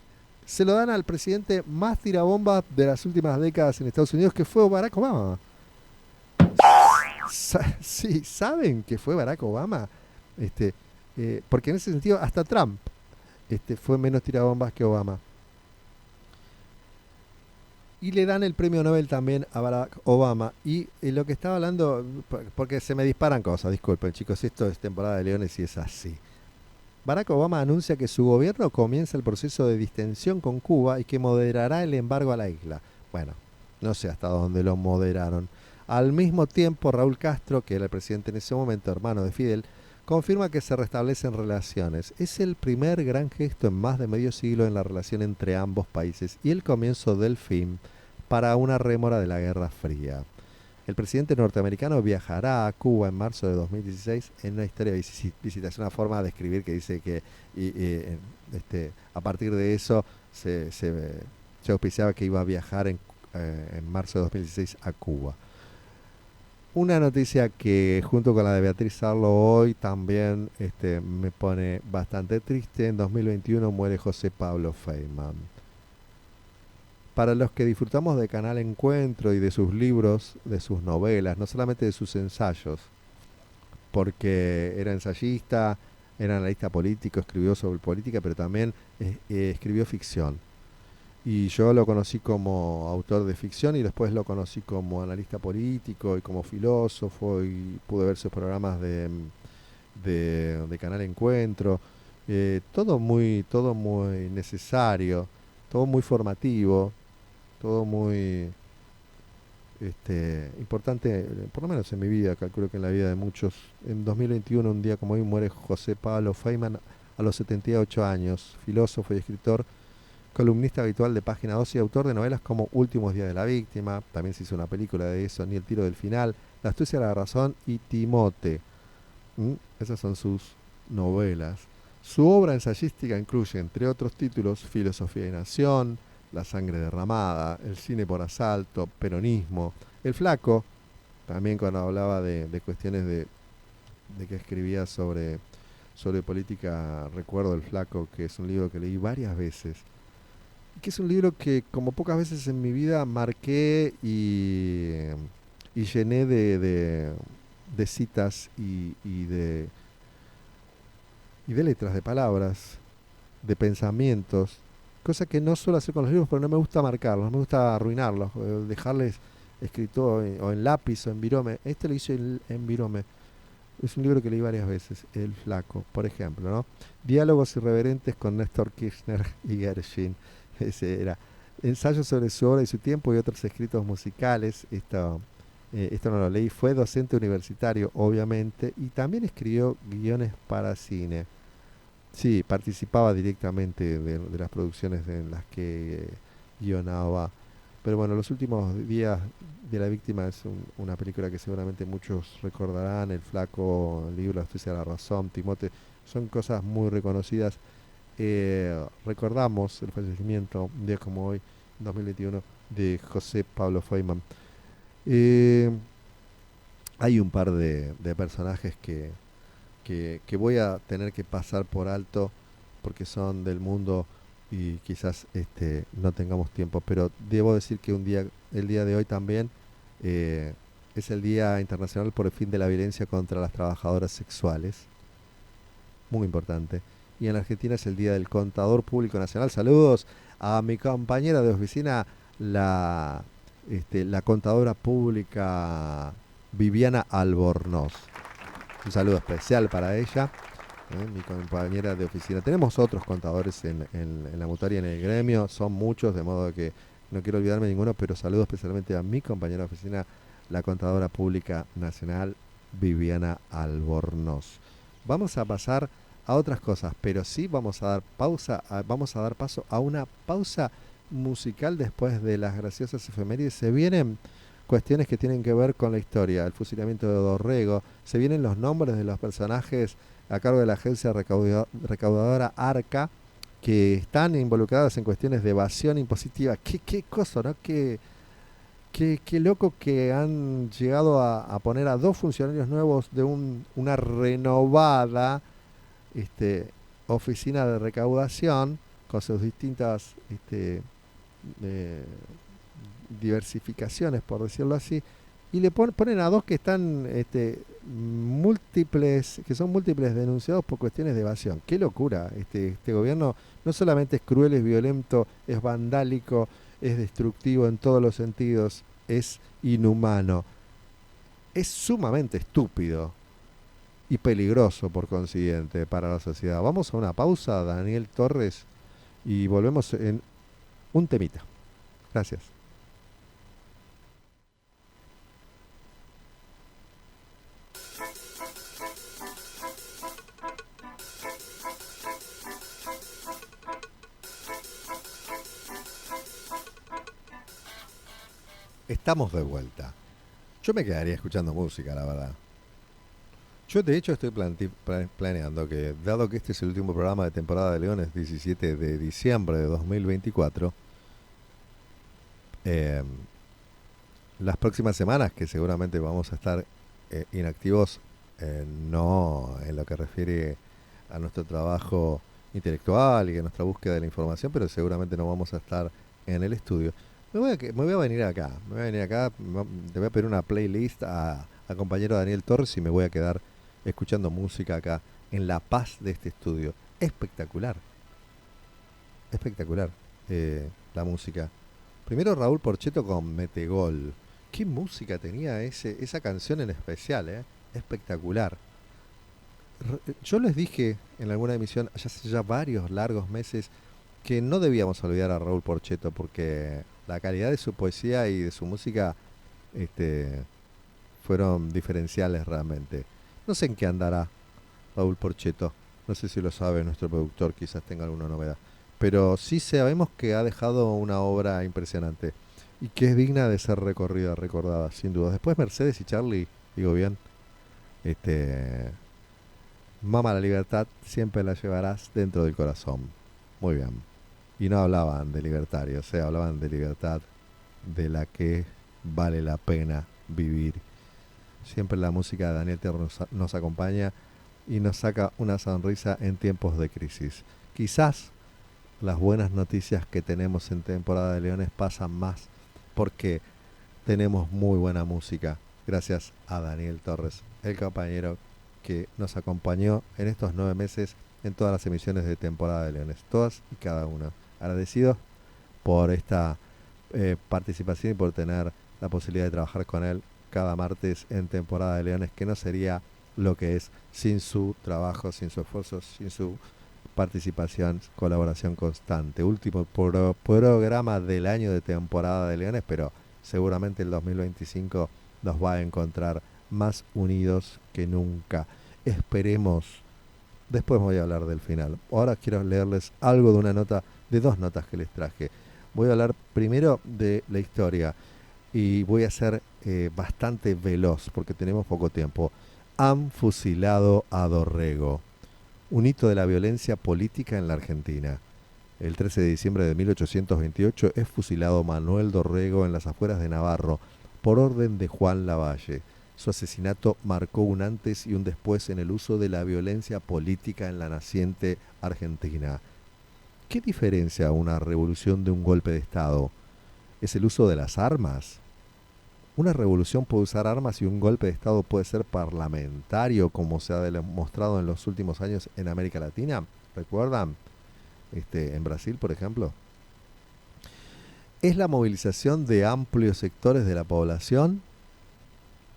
se lo dan al presidente más tirabomba de las últimas décadas en Estados Unidos, que fue Barack Obama. Sí, ¿saben que fue Barack Obama? Porque en ese sentido hasta Trump fue menos tirabombas que Obama. Y le dan el premio Nobel también a Barack Obama. Y lo que estaba hablando, porque se me disparan cosas, disculpen chicos, esto es temporada de leones y es así. Barack Obama anuncia que su gobierno comienza el proceso de distensión con Cuba y que moderará el embargo a la isla. Bueno, no sé hasta dónde lo moderaron. Al mismo tiempo, Raúl Castro, que era el presidente en ese momento, hermano de Fidel, confirma que se restablecen relaciones. Es el primer gran gesto en más de medio siglo en la relación entre ambos países y el comienzo del fin para una rémora de la Guerra Fría. El presidente norteamericano viajará a Cuba en marzo de 2016 en una historia de visita. Es una forma de escribir que dice que a partir de eso se auspiciaba que iba a viajar en marzo de 2016 a Cuba. Una noticia que junto con la de Beatriz Arlo hoy también me pone bastante triste. En 2021 muere José Pablo Feynman. Para los que disfrutamos de Canal Encuentro y de sus libros, de sus novelas, no solamente de sus ensayos, porque era ensayista, era analista político, escribió sobre política, pero también escribió ficción. Y yo lo conocí como autor de ficción y después lo conocí como analista político y como filósofo, y pude ver sus programas de Canal Encuentro. Todo muy necesario, todo muy formativo, todo muy importante, por lo menos en mi vida, calculo que en la vida de muchos. En 2021, un día como hoy, muere José Pablo Feynman a los 78 años, filósofo y escritor, columnista habitual de Página 12 y autor de novelas como Últimos días de la víctima. También se hizo una película de eso, Ni el tiro del final, La astucia de la razón y Timote. Esas son sus novelas. Su obra ensayística incluye, entre otros títulos, Filosofía y Nación, La sangre derramada, El cine por asalto, Peronismo, El flaco, también cuando hablaba de cuestiones de que escribía sobre política. Recuerdo El flaco, que es un libro que leí varias veces, que es un libro que, como pocas veces en mi vida, marqué y llené de citas y de letras, de palabras, de pensamientos, cosa que no suelo hacer con los libros, pero no me gusta marcarlos, no me gusta arruinarlos, dejarles escrito o en lápiz o en virome. Lo hice en virome. Es un libro que leí varias veces, El flaco, por ejemplo, ¿no? Diálogos irreverentes con Néstor Kirchner y Gershwin. Ese era. Ensayos sobre su obra y su tiempo y otros escritos musicales. Esto no lo leí. Fue docente universitario, obviamente, y también escribió guiones para cine. Sí, participaba directamente de las producciones en las que guionaba. Pero bueno, Los últimos días de la víctima es una película que seguramente muchos recordarán. El Flaco, el libro La Astucia de la Razón, Timote, son cosas muy reconocidas. Recordamos el fallecimiento, un día como hoy, 2021, de José Pablo Feynman. Eh, Hay un par de personajes que voy a tener que pasar por alto porque son del mundo y quizás no tengamos tiempo, pero debo decir que el día de hoy también eh, es el Día Internacional por el Fin de la Violencia contra las Trabajadoras Sexuales, muy importante. Y en Argentina es el Día del Contador Público Nacional. Saludos a mi compañera de oficina, la contadora pública Viviana Albornoz. Un saludo especial para ella, mi compañera de oficina. Tenemos otros contadores en la mutuaria, en el gremio, son muchos, de modo que no quiero olvidarme de ninguno, pero saludo especialmente a mi compañera de oficina, la contadora pública nacional, Viviana Albornoz. Vamos a pasar a otras cosas, pero sí vamos a dar vamos a dar paso a una pausa musical después de las graciosas efemérides. Se vienen cuestiones que tienen que ver con la historia, el fusilamiento de Dorrego, se vienen los nombres de los personajes a cargo de la agencia recaudadora ARCA que están involucrados en cuestiones de evasión impositiva. Qué cosa, ¿no? Qué loco que han llegado a poner a 2 funcionarios nuevos de una renovada oficina de recaudación con sus distintas eh, diversificaciones, por decirlo así, y le ponen a 2 que están que son múltiples denunciados por cuestiones de evasión. Qué locura. Este gobierno no solamente es cruel, es violento, es vandálico, es destructivo en todos los sentidos, es inhumano, es sumamente estúpido y peligroso por consiguiente para la sociedad. Vamos a una pausa, Daniel Torres, y volvemos en un temita. Gracias. Estamos de vuelta. Yo me quedaría escuchando música, la verdad. Yo de hecho estoy planeando que, dado que este es el último programa de temporada de Leones, 17 de diciembre de 2024, eh, las próximas semanas, que seguramente vamos a estar inactivos, no en lo que refiere a nuestro trabajo intelectual y a nuestra búsqueda de la información, pero seguramente no vamos a estar en el estudio. Me voy a venir acá, le voy a pedir una playlist a compañero Daniel Torres y me voy a quedar escuchando música acá, en la paz de este estudio. Espectacular, espectacular la música. Primero Raúl Porchetto con Metegol. ¿Qué música tenía esa canción en especial? Espectacular. Yo les dije en alguna emisión, hace ya varios largos meses, que no debíamos olvidar a Raúl Porchetto porque la calidad de su poesía y de su música fueron diferenciales realmente. No sé en qué andará Raúl Porchetto, no sé si lo sabe nuestro productor, quizás tenga alguna novedad, pero sí sabemos que ha dejado una obra impresionante y que es digna de ser recordada, sin duda. Después Mercedes y Charlie, digo bien, Mama la libertad siempre la llevarás dentro del corazón. Muy bien. Y no hablaban de libertarios, hablaban de libertad de la que vale la pena vivir. Siempre la música de Daniel Tierno nos acompaña y nos saca una sonrisa en tiempos de crisis. Quizás las buenas noticias que tenemos en temporada de Leones pasan más porque tenemos muy buena música gracias a Daniel Torres, el compañero que nos acompañó en estos 9 meses en todas las emisiones de temporada de Leones, todas y cada una. Agradecidos por esta participación y por tener la posibilidad de trabajar con él cada martes en temporada de Leones, que no sería lo que es sin su trabajo, sin su esfuerzo, sin su participación, colaboración constante. Último programa del año de temporada de Leones, pero seguramente el 2025 nos va a encontrar más unidos que nunca. Esperemos. Después voy a hablar del final. Ahora quiero leerles algo de una nota, de 2 notas que les traje. Voy a hablar primero de la historia y voy a ser bastante veloz porque tenemos poco tiempo. Han fusilado a Dorrego, un hito de la violencia política en la Argentina. El 13 de diciembre de 1828 es fusilado Manuel Dorrego en las afueras de Navarro por orden de Juan Lavalle. Su asesinato marcó un antes y un después en el uso de la violencia política en la naciente Argentina. ¿Qué diferencia una revolución de un golpe de Estado? ¿Es el uso de las armas? Una revolución puede usar armas y un golpe de Estado puede ser parlamentario, como se ha demostrado en los últimos años en América Latina. ¿Recuerdan? En Brasil, por ejemplo. ¿Es la movilización de amplios sectores de la población?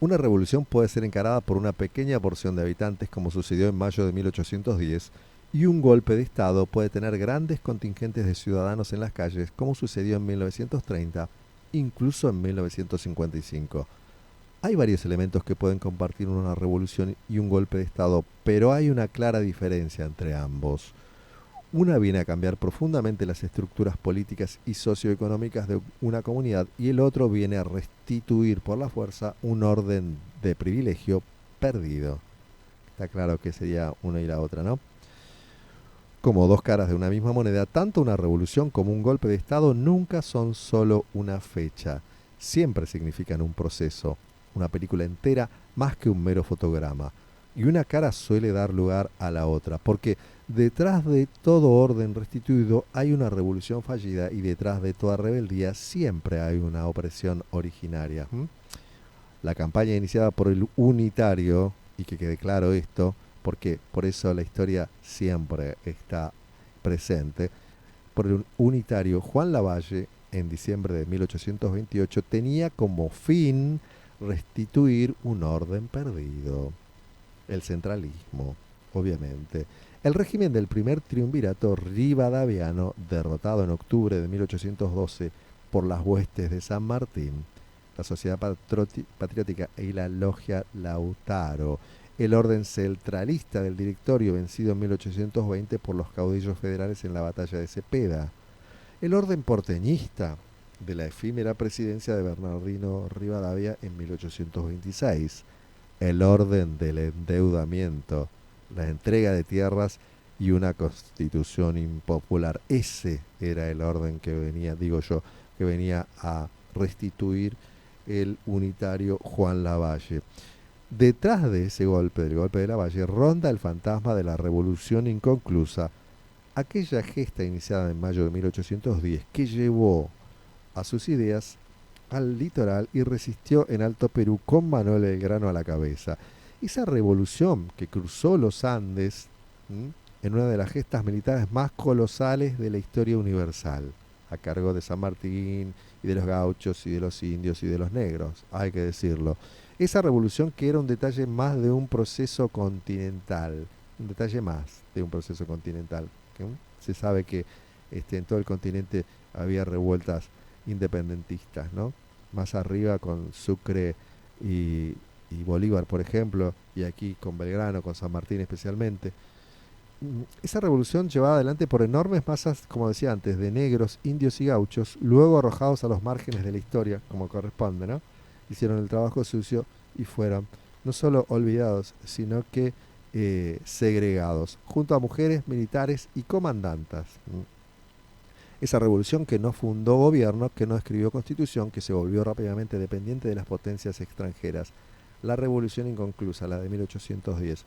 Una revolución puede ser encarada por una pequeña porción de habitantes, como sucedió en mayo de 1810, y un golpe de Estado puede tener grandes contingentes de ciudadanos en las calles, como sucedió en 1930, incluso en 1955. Hay varios elementos que pueden compartir una revolución y un golpe de Estado, pero hay una clara diferencia entre ambos. Una viene a cambiar profundamente las estructuras políticas y socioeconómicas de una comunidad y el otro viene a restituir por la fuerza un orden de privilegio perdido. Está claro que sería una y la otra, ¿no? Como dos caras de una misma moneda, tanto una revolución como un golpe de Estado nunca son solo una fecha. Siempre significan un proceso, una película entera más que un mero fotograma. Y una cara suele dar lugar a la otra, porque detrás de todo orden restituido hay una revolución fallida y detrás de toda rebeldía siempre hay una opresión originaria. La campaña iniciada por el unitario, y que quede claro esto, porque por eso la historia siempre está presente, por el unitario Juan Lavalle en diciembre de 1828 tenía como fin restituir un orden perdido. El centralismo, obviamente. El régimen del primer triunvirato rivadaviano, derrotado en octubre de 1812 por las huestes de San Martín, la Sociedad Patriótica y la Logia Lautaro, el orden centralista del Directorio vencido en 1820 por los caudillos federales en la batalla de Cepeda, el orden porteñista de la efímera presidencia de Bernardino Rivadavia en 1826, el orden del endeudamiento, la entrega de tierras y una constitución impopular. Ese era el orden que venía, digo yo, que venía a restituir el unitario Juan Lavalle. Detrás de ese golpe, del golpe de Lavalle, ronda el fantasma de la revolución inconclusa, aquella gesta iniciada en mayo de 1810 que llevó a sus ideas al litoral y resistió en Alto Perú con Manuel Belgrano a la cabeza. Esa revolución que cruzó los Andes en una de las gestas militares más colosales de la historia universal, a cargo de San Martín y de los gauchos y de los indios y de los negros, hay que decirlo. Esa revolución que era un detalle más de un proceso continental, un detalle más de un proceso continental. Se sabe que en todo el continente había revueltas independentistas, ¿no? Más arriba con Sucre y Bolívar, por ejemplo, y aquí con Belgrano, con San Martín especialmente. Esa revolución llevada adelante por enormes masas, como decía antes, de negros, indios y gauchos, luego arrojados a los márgenes de la historia, como corresponde, ¿no? Hicieron el trabajo sucio y fueron no solo olvidados, sino que segregados, junto a mujeres, militares y comandantas. Esa revolución que no fundó gobierno, que no escribió constitución, que se volvió rápidamente dependiente de las potencias extranjeras. La revolución inconclusa, la de 1810.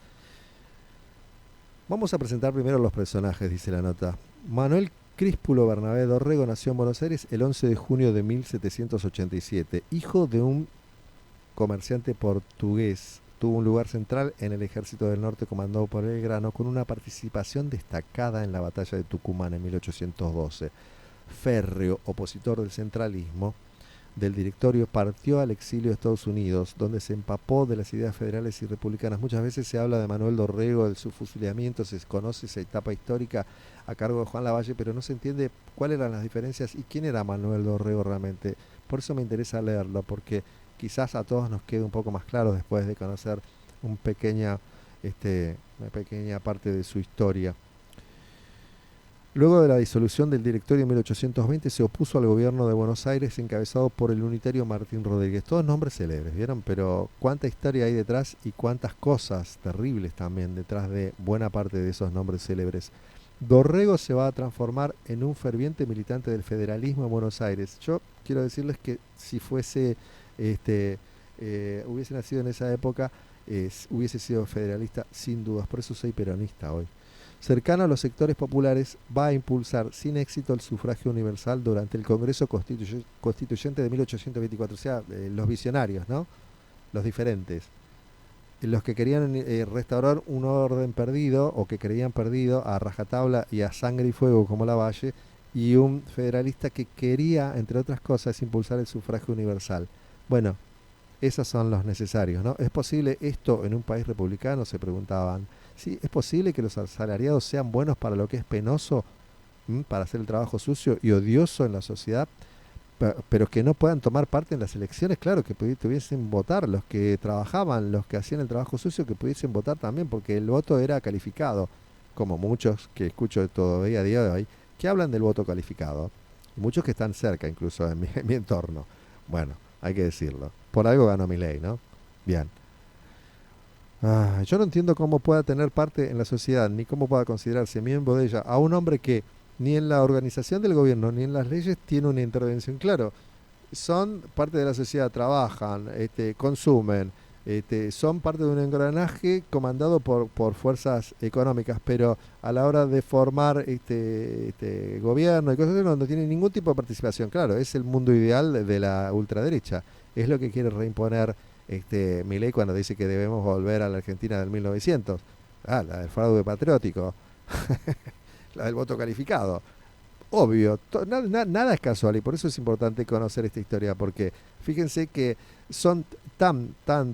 Vamos a presentar primero los personajes, dice la nota. Manuel Críspulo Bernabé Dorrego nació en Buenos Aires el 11 de junio de 1787, hijo de un comerciante portugués. Tuvo un lugar central en el ejército del norte comandado por Belgrano, con una participación destacada en la batalla de Tucumán en 1812. Férreo opositor del centralismo del Directorio, partió al exilio de Estados Unidos, donde se empapó de las ideas federales y republicanas. Muchas veces se habla de Manuel Dorrego, de su fusilamiento, se conoce esa etapa histórica a cargo de Juan Lavalle, pero no se entiende cuáles eran las diferencias y quién era Manuel Dorrego realmente. Por eso me interesa leerlo, porque quizás a todos nos quede un poco más claro después de conocer una pequeña parte de su historia. Luego de la disolución del directorio en 1820 se opuso al gobierno de Buenos Aires encabezado por el unitario Martín Rodríguez. Todos nombres célebres, ¿vieron? Pero cuánta historia hay detrás y cuántas cosas terribles también detrás de buena parte de esos nombres célebres. Dorrego se va a transformar en un ferviente militante del federalismo en Buenos Aires. Yo quiero decirles que si fuese, hubiese nacido en esa época, hubiese sido federalista sin dudas. Por eso soy peronista hoy. Cercano a los sectores populares, va a impulsar sin éxito el sufragio universal durante el Congreso Constituyente de 1824. O sea, los visionarios, ¿no? Los diferentes. Los que querían restaurar un orden perdido o que creían perdido a rajatabla y a sangre y fuego como Lavalle, y un federalista que quería, entre otras cosas, impulsar el sufragio universal. Bueno, esos son los necesarios, ¿no? ¿Es posible esto en un país republicano? Se preguntaban. Sí, ¿es posible que los asalariados sean buenos para lo que es penoso, para hacer el trabajo sucio y odioso en la sociedad, pero que no puedan tomar parte en las elecciones? Claro, que pudiesen votar, los que trabajaban, los que hacían el trabajo sucio, que pudiesen votar también, porque el voto era calificado, como muchos que escucho todavía a día de hoy, que hablan del voto calificado, muchos que están cerca incluso en mi entorno. Bueno, hay que decirlo. Por algo ganó Milei, ¿no? Bien. Yo no entiendo cómo pueda tener parte en la sociedad, ni cómo pueda considerarse miembro de ella, a un hombre que ni en la organización del gobierno, ni en las leyes tiene una intervención. Claro, son parte de la sociedad, trabajan, consumen, son parte de un engranaje comandado por fuerzas económicas, pero a la hora de formar gobierno y cosas así, no tienen ningún tipo de participación. Claro, es el mundo ideal de la ultraderecha. Es lo que quiere reimponer Milei cuando dice que debemos volver a la Argentina del 1900. La del fraude patriótico, la del voto calificado. Obvio, nada es casual, y por eso es importante conocer esta historia, porque fíjense que son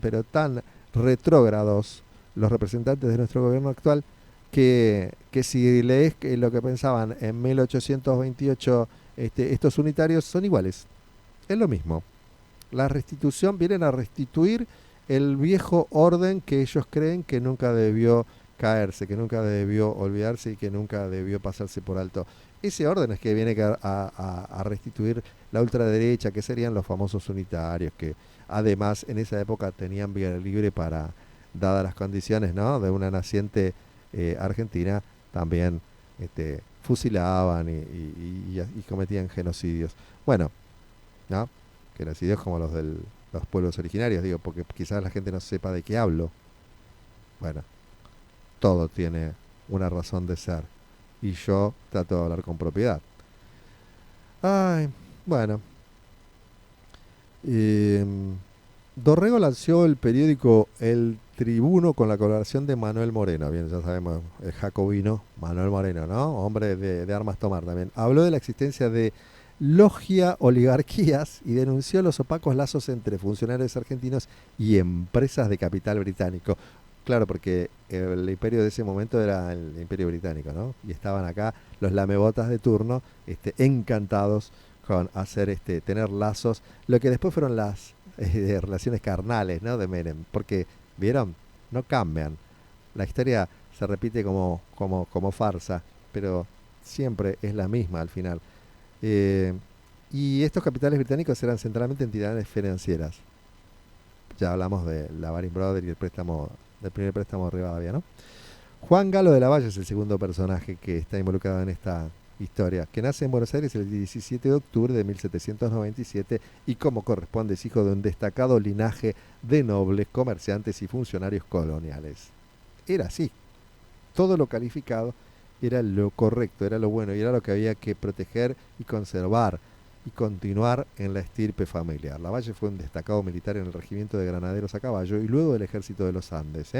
pero tan retrógrados los representantes de nuestro gobierno actual, que si lees lo que pensaban en 1828 estos unitarios, son iguales. Es lo mismo. La restitución, vienen a restituir el viejo orden que ellos creen que nunca debió caerse, que nunca debió olvidarse y que nunca debió pasarse por alto. Ese orden es que viene a restituir la ultraderecha, que serían los famosos unitarios, que además en esa época tenían vía libre para, dadas las condiciones, ¿no?, de una naciente Argentina, también fusilaban y cometían genocidios. Bueno, ¿no? Genocidios como los de los pueblos originarios, digo, porque quizás la gente no sepa de qué hablo. Bueno, todo tiene una razón de ser, y yo trato de hablar con propiedad. Ay, bueno. Dorrego lanzó el periódico El Tribuno con la colaboración de Manuel Moreno. Bien, ya sabemos, el jacobino Manuel Moreno, ¿no? Hombre de armas tomar también. Habló de la existencia de logia oligarquías y denunció los opacos lazos entre funcionarios argentinos y empresas de capital británico. Claro, porque el imperio de ese momento era el imperio británico, ¿no? Y estaban acá los lamebotas de turno, encantados con hacer, tener lazos, lo que después fueron las relaciones carnales, ¿no?, de Menem, porque, ¿vieron? No cambian. La historia se repite como farsa, pero siempre es la misma al final. Y estos capitales británicos eran centralmente entidades financieras. Ya hablamos de la Baring Brothers y el primer préstamo de Rivadavia, ¿no? Juan Galo de la Valle es el segundo personaje que está involucrado en esta historia, que nace en Buenos Aires el 17 de octubre de 1797 y, como corresponde, es hijo de un destacado linaje de nobles, comerciantes y funcionarios coloniales. Era así. Todo lo calificado era lo correcto, era lo bueno y era lo que había que proteger y conservar y continuar en la estirpe familiar. Lavalle fue un destacado militar en el regimiento de granaderos a caballo y luego del ejército de los Andes,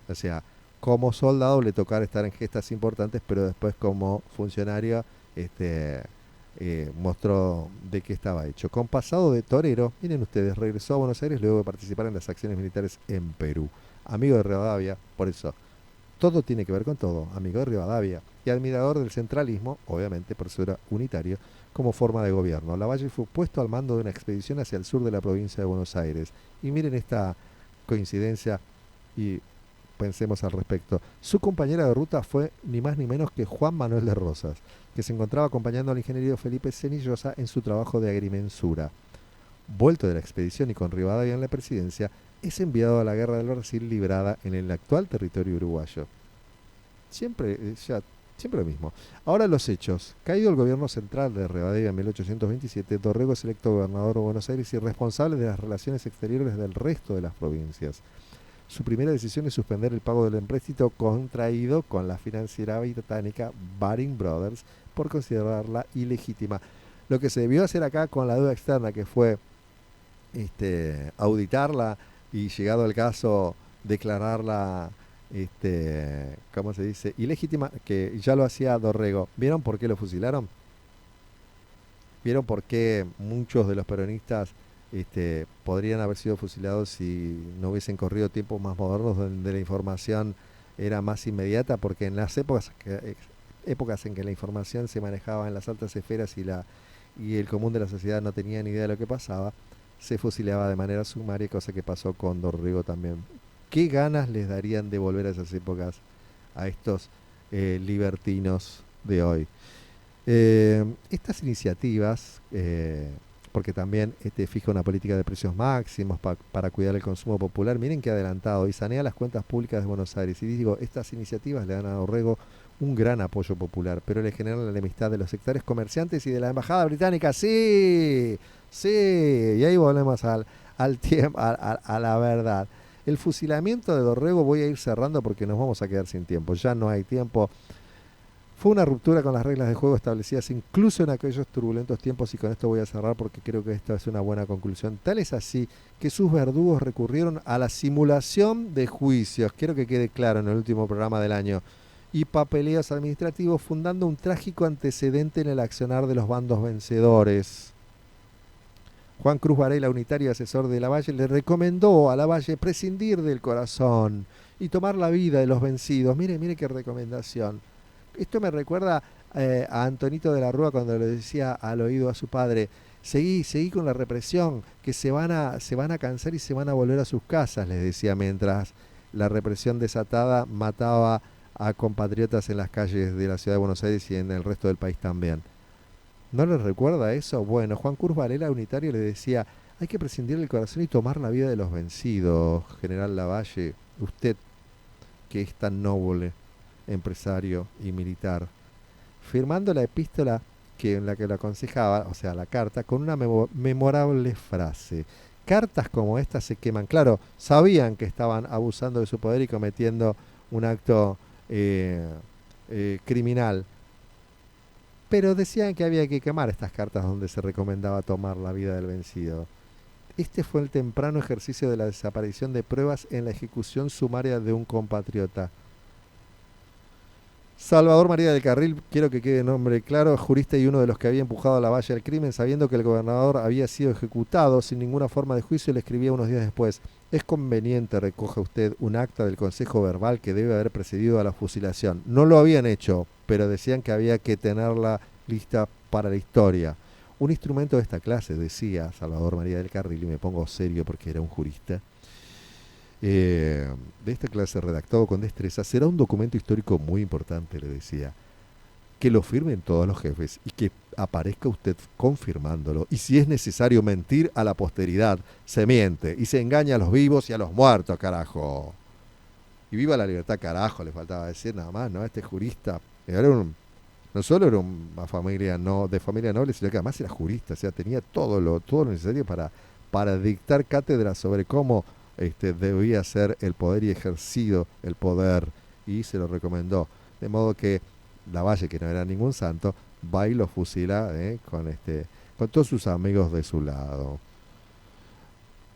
O sea, como soldado le tocara estar en gestas importantes, pero después como funcionario mostró de qué estaba hecho. Con pasado de torero, miren ustedes, regresó a Buenos Aires luego de participar en las acciones militares en Perú. Amigo de Rivadavia, por eso, todo tiene que ver con todo, amigo de Rivadavia, y admirador del centralismo, obviamente por eso era unitario, como forma de gobierno. Lavalle fue puesto al mando de una expedición hacia el sur de la provincia de Buenos Aires. Y miren esta coincidencia y pensemos al respecto. Su compañera de ruta fue ni más ni menos que Juan Manuel de Rosas, que se encontraba acompañando al ingeniero Felipe Cenillosa en su trabajo de agrimensura. Vuelto de la expedición y con Rivadavia en la presidencia, es enviado a la guerra del Brasil librada en el actual territorio uruguayo. Siempre lo mismo. Ahora los hechos. Caído el gobierno central de Rivadavia en 1827, Dorrego es electo gobernador de Buenos Aires y responsable de las relaciones exteriores del resto de las provincias. Su primera decisión es suspender el pago del empréstito contraído con la financiera británica Baring Brothers por considerarla ilegítima. Lo que se debió hacer acá con la deuda externa, que fue auditarla y, llegado el caso, declararla, ¿cómo se dice?, ilegítima, que ya lo hacía Dorrego. ¿Vieron por qué lo fusilaron? ¿Vieron por qué muchos de los peronistas podrían haber sido fusilados si no hubiesen corrido tiempos más modernos donde la información era más inmediata? Porque en las épocas en que la información se manejaba en las altas esferas y el común de la sociedad no tenía ni idea de lo que pasaba, se fusilaba de manera sumaria, cosa que pasó con Dorrego también. ¿Qué ganas les darían de volver a esas épocas a estos libertinos de hoy? Estas iniciativas, porque también fija una política de precios máximos para cuidar el consumo popular, miren qué adelantado, y sanea las cuentas públicas de Buenos Aires. Y digo, estas iniciativas le dan a Dorrego un gran apoyo popular, pero le generan la enemistad de los sectores comerciantes y de la embajada británica. Sí, y ahí volvemos al tiempo, a la verdad. El fusilamiento de Dorrego, voy a ir cerrando porque nos vamos a quedar sin tiempo, ya no hay tiempo. Fue una ruptura con las reglas de juego establecidas incluso en aquellos turbulentos tiempos, y con esto voy a cerrar porque creo que esta es una buena conclusión. Tal es así que sus verdugos recurrieron a la simulación de juicios, quiero que quede claro, en el último programa del año, y papeleos administrativos, fundando un trágico antecedente en el accionar de los bandos vencedores. Juan Cruz Varela, unitario y asesor de Lavalle, le recomendó a Lavalle prescindir del corazón y tomar la vida de los vencidos. Mire qué recomendación. Esto me recuerda a Antonito de la Rúa cuando le decía al oído a su padre: seguí con la represión, que se van a cansar y se van a volver a sus casas, les decía, mientras la represión desatada mataba a compatriotas en las calles de la ciudad de Buenos Aires y en el resto del país también. ¿No les recuerda eso? Bueno, Juan Cruz Varela, unitario, le decía: hay que prescindir del corazón y tomar la vida de los vencidos. General Lavalle, usted que es tan noble, empresario y militar, firmando la epístola en la que lo aconsejaba, o sea, la carta, con una memorable frase: cartas como estas se queman. Claro, sabían que estaban abusando de su poder y cometiendo un acto criminal, pero decían que había que quemar estas cartas donde se recomendaba tomar la vida del vencido. Este fue el temprano ejercicio de la desaparición de pruebas en la ejecución sumaria de un compatriota. Salvador María del Carril, quiero que quede nombre claro, jurista y uno de los que había empujado a Lavalle al crimen, sabiendo que el gobernador había sido ejecutado sin ninguna forma de juicio, le escribía unos días después: es conveniente, recoja usted un acta del consejo verbal que debe haber precedido a la fusilación. No lo habían hecho, pero decían que había que tenerla lista para la historia. Un instrumento de esta clase, decía Salvador María del Carril, y me pongo serio porque era un jurista, de esta clase, redactado con destreza, será un documento histórico muy importante, le decía, que lo firmen todos los jefes y que aparezca usted confirmándolo, y si es necesario mentir a la posteridad, se miente y se engaña a los vivos y a los muertos, carajo. Y viva la libertad, carajo, le faltaba decir nada más, ¿no? Este jurista no solo era una familia de familia noble, sino que además era jurista, o sea, tenía todo lo necesario para dictar cátedra sobre cómo debía ser el poder y ejercido el poder, y se lo recomendó. De modo que Lavalle, que no era ningún santo, va y lo fusila con todos sus amigos de su lado.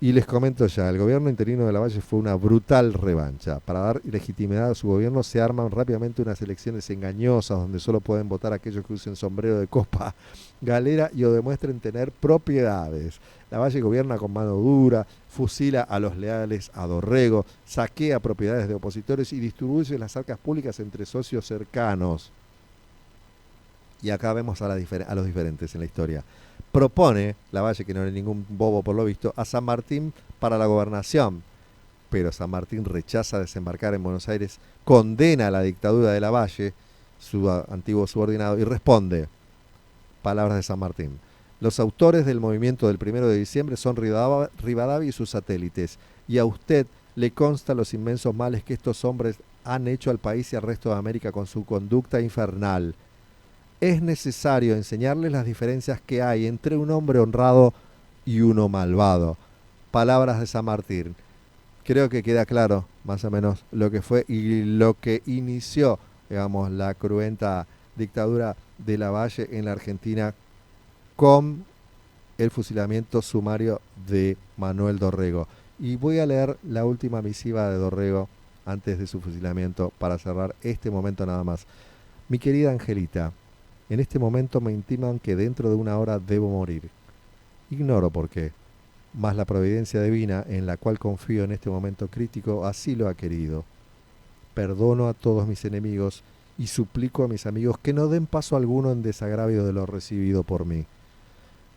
Y les comento ya, el gobierno interino de Lavalle fue una brutal revancha. Para dar legitimidad a su gobierno se arman rápidamente unas elecciones engañosas donde solo pueden votar aquellos que usen sombrero de copa, galera y o demuestren tener propiedades. Lavalle gobierna con mano dura, fusila a los leales a Dorrego, saquea propiedades de opositores y distribuye las arcas públicas entre socios cercanos. Y acá vemos a los diferentes en la historia. Propone Lavalle, que no era ningún bobo por lo visto, a San Martín para la gobernación. pero San Martín rechaza desembarcar en Buenos Aires, condena a la dictadura de Lavalle, su antiguo subordinado, y responde, palabras de San Martín: los autores del movimiento del 1 de diciembre son Rivadavia y sus satélites, y a usted le consta los inmensos males que estos hombres han hecho al país y al resto de América con su conducta infernal. Es necesario enseñarles las diferencias que hay entre un hombre honrado y uno malvado. Palabras de San Martín. Creo que queda claro más o menos lo que fue y lo que inició, digamos, la cruenta dictadura de Lavalle en la Argentina con el fusilamiento sumario de Manuel Dorrego. Y voy a leer la última misiva de Dorrego antes de su fusilamiento para cerrar este momento nada más. Mi querida Angelita, en este momento me intiman que dentro de una hora debo morir. Ignoro por qué, mas la providencia divina, en la cual confío en este momento crítico, así lo ha querido. Perdono a todos mis enemigos y suplico a mis amigos que no den paso alguno en desagravio de lo recibido por mí.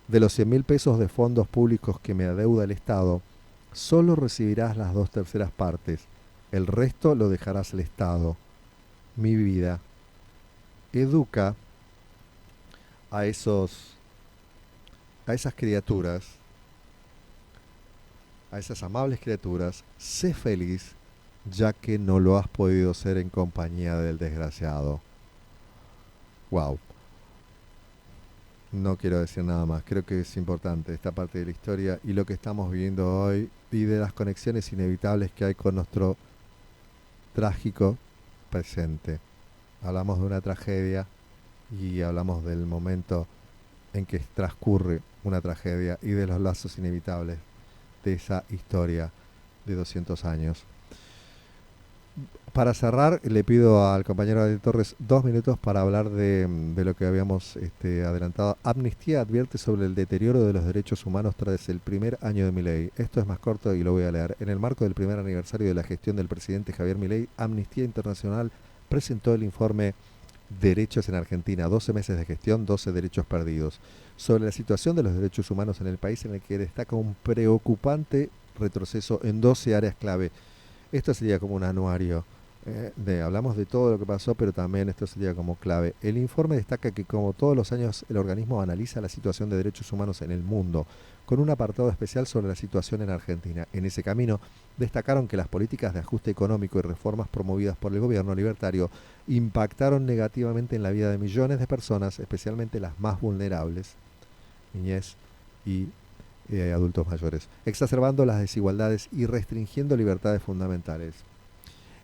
De los 100.000 pesos de fondos públicos que me adeuda el Estado, solo recibirás las 2/3 partes. El resto lo dejarás al Estado. Mi vida. Educa a esas criaturas, a esas amables criaturas, sé feliz, ya que no lo has podido ser en compañía del desgraciado. Wow. No quiero decir nada más, creo que es importante esta parte de la historia y lo que estamos viviendo hoy y de las conexiones inevitables que hay con nuestro trágico presente. Hablamos de una tragedia y hablamos del momento en que transcurre una tragedia y de los lazos inevitables de esa historia de 200 años. Para cerrar, le pido al compañero Ariel Torres 2 minutos para hablar de lo que habíamos adelantado. Amnistía advierte sobre el deterioro de los derechos humanos tras el primer año de Milei. Esto es más corto y lo voy a leer. En el marco del primer aniversario de la gestión del presidente Javier Milei, Amnistía Internacional presentó el informe Derechos en Argentina, 12 meses de gestión, 12 derechos perdidos, sobre la situación de los derechos humanos en el país, en el que destaca un preocupante retroceso en 12 áreas clave. Esto sería como un anuario. Hablamos de todo lo que pasó, pero también esto sería como clave. El informe destaca que, como todos los años, el organismo analiza la situación de derechos humanos en el mundo, con un apartado especial sobre la situación en Argentina. En ese camino, destacaron que las políticas de ajuste económico y reformas promovidas por el gobierno libertario impactaron negativamente en la vida de millones de personas, especialmente las más vulnerables, niñez y adultos mayores, exacerbando las desigualdades y restringiendo libertades fundamentales.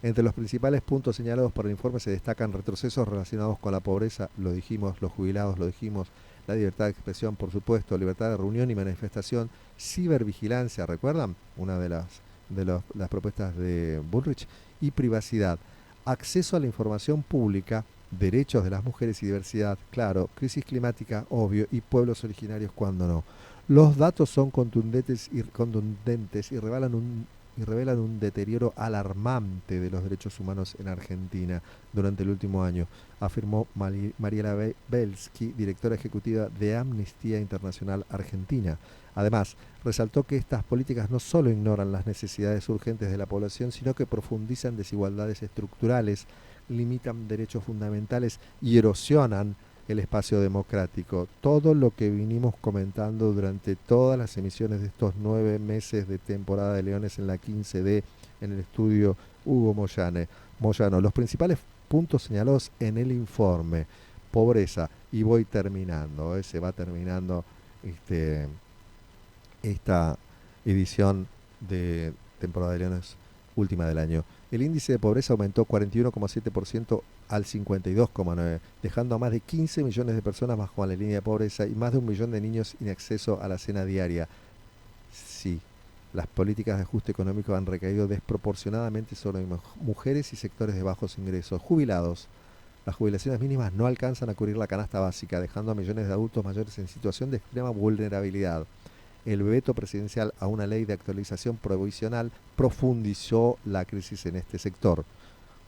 Entre los principales puntos señalados por el informe se destacan retrocesos relacionados con la pobreza, lo dijimos, los jubilados, lo dijimos, la libertad de expresión, por supuesto, libertad de reunión y manifestación, cibervigilancia, ¿recuerdan? Una de las propuestas de Bullrich, y privacidad, acceso a la información pública, derechos de las mujeres y diversidad, claro, crisis climática, obvio, y pueblos originarios, cuando no. Los datos son contundentes y revelan un deterioro alarmante de los derechos humanos en Argentina durante el último año, afirmó Mariela Belsky, directora ejecutiva de Amnistía Internacional Argentina. Además, resaltó que estas políticas no solo ignoran las necesidades urgentes de la población, sino que profundizan desigualdades estructurales, limitan derechos fundamentales y erosionan el espacio democrático. Todo lo que vinimos comentando durante todas las emisiones de estos 9 meses de temporada de Leones en la 15D, en el estudio Hugo Moyano. Los principales puntos señalados en el informe: pobreza, y voy terminando, se va terminando esta edición de temporada de Leones última del año. El índice de pobreza aumentó 41,7% al 52,9%, dejando a más de 15 millones de personas bajo la línea de pobreza y más de 1 millón de niños sin acceso a la cena diaria. Sí, las políticas de ajuste económico han recaído desproporcionadamente sobre mujeres y sectores de bajos ingresos. Jubilados. Las jubilaciones mínimas no alcanzan a cubrir la canasta básica, dejando a millones de adultos mayores en situación de extrema vulnerabilidad. El veto presidencial a una ley de actualización provisional profundizó la crisis en este sector.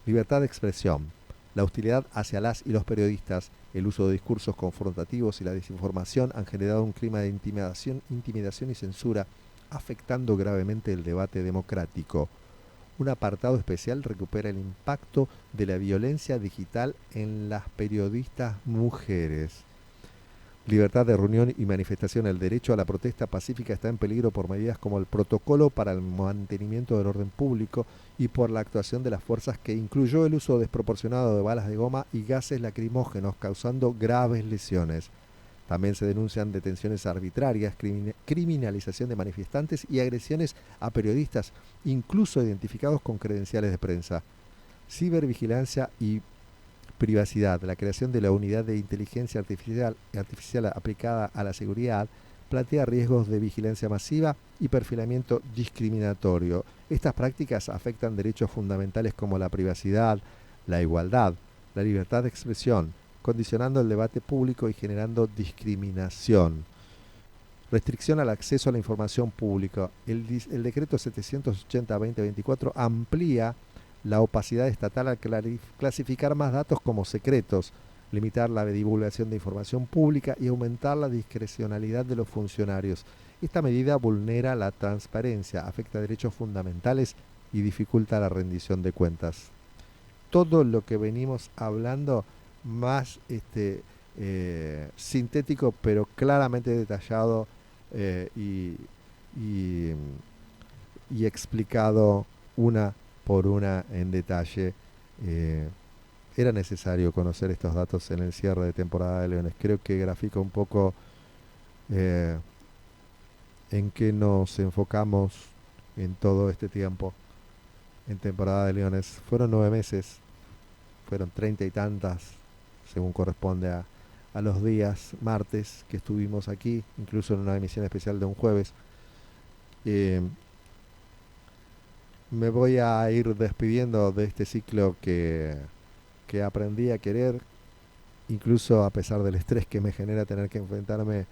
Libertad de expresión. La hostilidad hacia las y los periodistas, el uso de discursos confrontativos y la desinformación han generado un clima de intimidación y censura, afectando gravemente el debate democrático. un apartado especial recupera el impacto de la violencia digital en las periodistas mujeres. Libertad de reunión y manifestación. El derecho a la protesta pacífica está en peligro por medidas como el protocolo para el mantenimiento del orden público y por la actuación de las fuerzas que incluyó el uso desproporcionado de balas de goma y gases lacrimógenos causando graves lesiones. También se denuncian detenciones arbitrarias, criminalización de manifestantes y agresiones a periodistas, incluso identificados con credenciales de prensa. Cibervigilancia y privacidad. La creación de la unidad de inteligencia artificial aplicada a la seguridad plantea riesgos de vigilancia masiva y perfilamiento discriminatorio. Estas prácticas afectan derechos fundamentales como la privacidad, la igualdad, la libertad de expresión, condicionando el debate público y generando discriminación. Restricción al acceso a la información pública. El decreto 780-2024 amplía la opacidad estatal al clasificar más datos como secretos, limitar la divulgación de información pública y aumentar la discrecionalidad de los funcionarios. Esta medida vulnera la transparencia, afecta derechos fundamentales y dificulta la rendición de cuentas. Todo lo que venimos hablando más sintético, pero claramente detallado y explicado una por una en detalle. Era necesario conocer estos datos en el cierre de temporada de Leones. Creo que grafica un poco en qué nos enfocamos en todo este tiempo en temporada de Leones. Fueron 9 meses, fueron 30 y tantas, según corresponde a los días martes que estuvimos aquí, incluso en una emisión especial de un jueves. Me voy a ir despidiendo de este ciclo que aprendí a querer, incluso a pesar del estrés que me genera tener que enfrentarme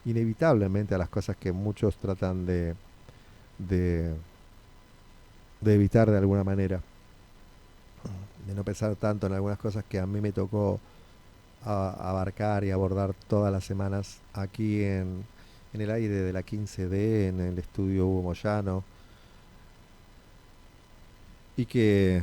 inevitablemente a las cosas que muchos tratan de evitar de alguna manera, de no pensar tanto en algunas cosas que a mí me tocó abarcar y abordar todas las semanas aquí en el aire de la 15D, en el estudio Hugo Moyano, y que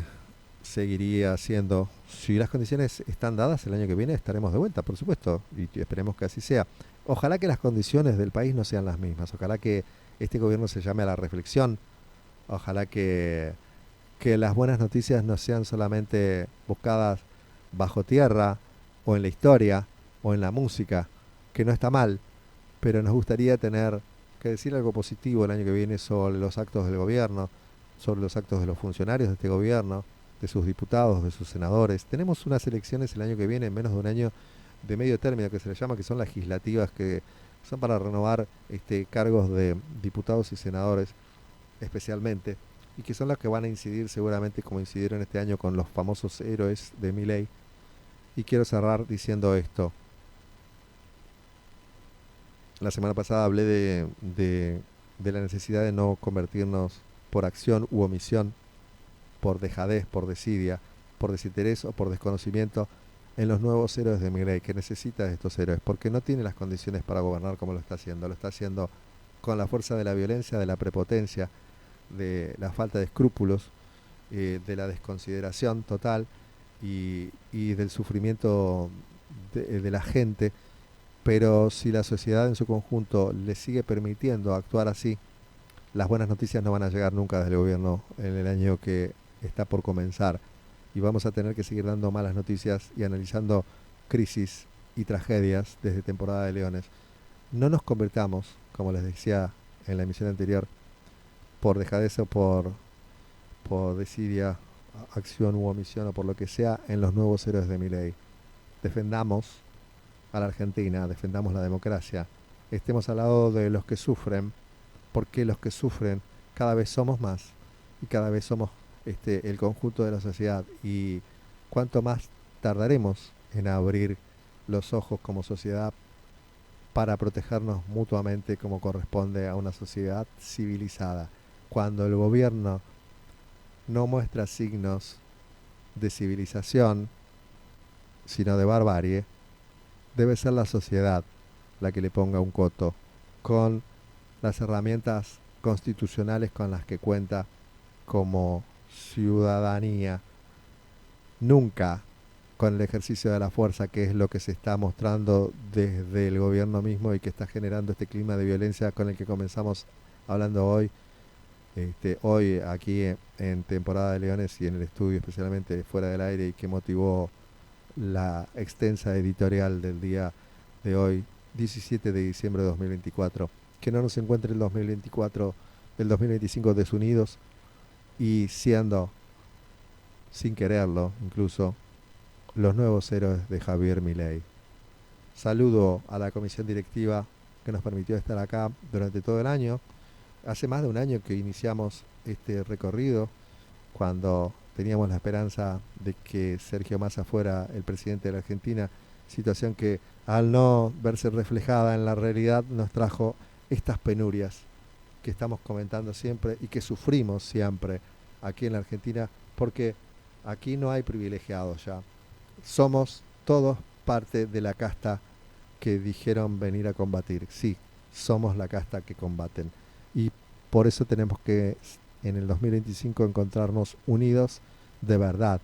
seguiría haciendo. Si las condiciones están dadas, el año que viene estaremos de vuelta, por supuesto, y esperemos que así sea. Ojalá que las condiciones del país no sean las mismas, ojalá que este gobierno se llame a la reflexión, ojalá que las buenas noticias no sean solamente buscadas bajo tierra o en la historia o en la música, que no está mal, pero nos gustaría tener que decir algo positivo el año que viene sobre los actos del gobierno, sobre los actos de los funcionarios de este gobierno, de sus diputados, de sus senadores. Tenemos unas elecciones el año que viene, en menos de un año, de medio término, que se les llama, que son legislativas, que son para renovar cargos de diputados y senadores especialmente, y que son las que van a incidir seguramente como incidieron este año con los famosos héroes de Milei. Y quiero cerrar diciendo esto. La semana pasada hablé de la necesidad de no convertirnos por acción u omisión, por dejadez, por desidia, por desinterés o por desconocimiento en los nuevos héroes de Milei, que necesita de estos héroes, porque no tiene las condiciones para gobernar como lo está haciendo con la fuerza de la violencia, de la prepotencia, de la falta de escrúpulos, de la desconsideración total y del sufrimiento de la gente. Pero si la sociedad en su conjunto le sigue permitiendo actuar así, las buenas noticias no van a llegar nunca desde el gobierno en el año que está por comenzar, y vamos a tener que seguir dando malas noticias y analizando crisis y tragedias desde temporada de Leones. No nos convirtamos, como les decía en la emisión anterior, por dejadez o por desidia, acción u omisión o por lo que sea, en los nuevos héroes de Milei. Defendamos a la Argentina, defendamos la democracia, estemos al lado de los que sufren, porque los que sufren cada vez somos más y cada vez somos el conjunto de la sociedad, y cuánto más tardaremos en abrir los ojos como sociedad para protegernos mutuamente como corresponde a una sociedad civilizada. Cuando el gobierno no muestra signos de civilización, sino de barbarie, debe ser la sociedad la que le ponga un coto con las herramientas constitucionales con las que cuenta como ciudadanía, nunca con el ejercicio de la fuerza, que es lo que se está mostrando desde el gobierno mismo y que está generando este clima de violencia con el que comenzamos hablando hoy. Hoy aquí en Temporada de Leones y en el estudio, especialmente fuera del aire, y que motivó la extensa editorial del día de hoy, 17 de diciembre de 2024. Que no nos encuentre el 2025 desunidos y siendo, sin quererlo incluso, los nuevos héroes de Javier Milei. Saludo a la comisión directiva que nos permitió estar acá durante todo el año. Hace más de un año que iniciamos este recorrido, cuando teníamos la esperanza de que Sergio Massa fuera el presidente de la Argentina, situación que al no verse reflejada en la realidad nos trajo estas penurias que estamos comentando siempre y que sufrimos siempre aquí en la Argentina, porque aquí no hay privilegiados ya. Somos todos parte de la casta que dijeron venir a combatir. Sí, somos la casta que combaten. Y por eso tenemos que en el 2025 encontrarnos unidos de verdad,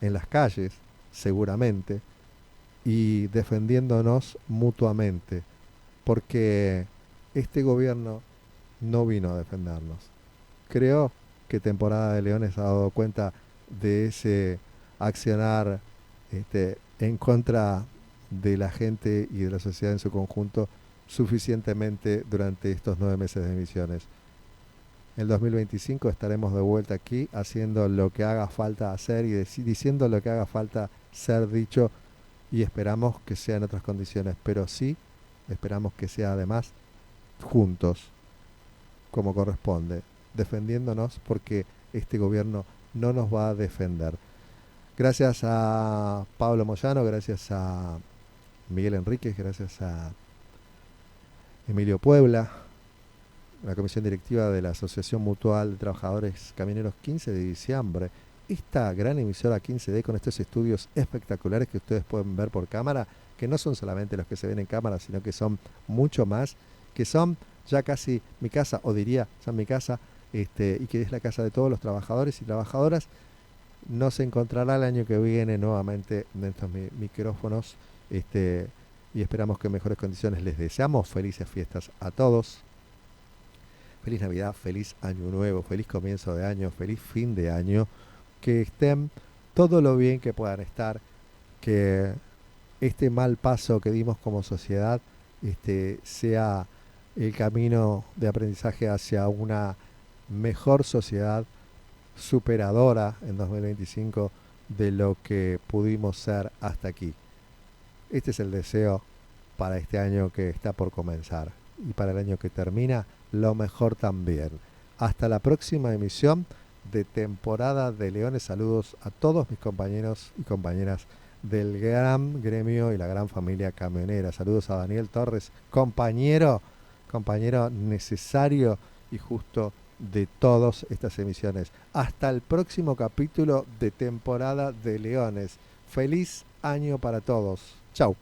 en las calles, seguramente, y defendiéndonos mutuamente, porque este gobierno no vino a defendernos. Creo que Temporada de Leones ha dado cuenta de ese accionar en contra de la gente y de la sociedad en su conjunto suficientemente durante estos 9 meses de emisiones. En el 2025 estaremos de vuelta aquí haciendo lo que haga falta hacer y diciendo lo que haga falta ser dicho, y esperamos que sea en otras condiciones, pero sí esperamos que sea además juntos, como corresponde, defendiéndonos, porque este gobierno no nos va a defender. Gracias a Pablo Moyano, gracias a Miguel Enríquez, gracias a Emilio Puebla, la comisión directiva de la Asociación Mutual de Trabajadores Camioneros 15 de diciembre. Esta gran emisora 15D con estos estudios espectaculares que ustedes pueden ver por cámara, que no son solamente los que se ven en cámara, sino que son mucho más, que son ya casi mi casa, o diría, son mi casa, y que es la casa de todos los trabajadores y trabajadoras. Nos encontrará el año que viene nuevamente en estos micrófonos, y esperamos que en mejores condiciones. Les deseamos felices fiestas a todos. Feliz Navidad, feliz Año Nuevo, feliz comienzo de año, feliz fin de año. Que estén todo lo bien que puedan estar, que este mal paso que dimos como sociedad sea el camino de aprendizaje hacia una mejor sociedad, superadora en 2025 de lo que pudimos ser hasta aquí. Este es el deseo para este año que está por comenzar, y para el año que termina, lo mejor también. Hasta la próxima emisión de Temporada de Leones. Saludos a todos mis compañeros y compañeras del gran gremio y la gran familia camionera. Saludos a Daniel Torres, compañero necesario y justo de todas estas emisiones. Hasta el próximo capítulo de Temporada de Leones. Feliz año para todos. Chau.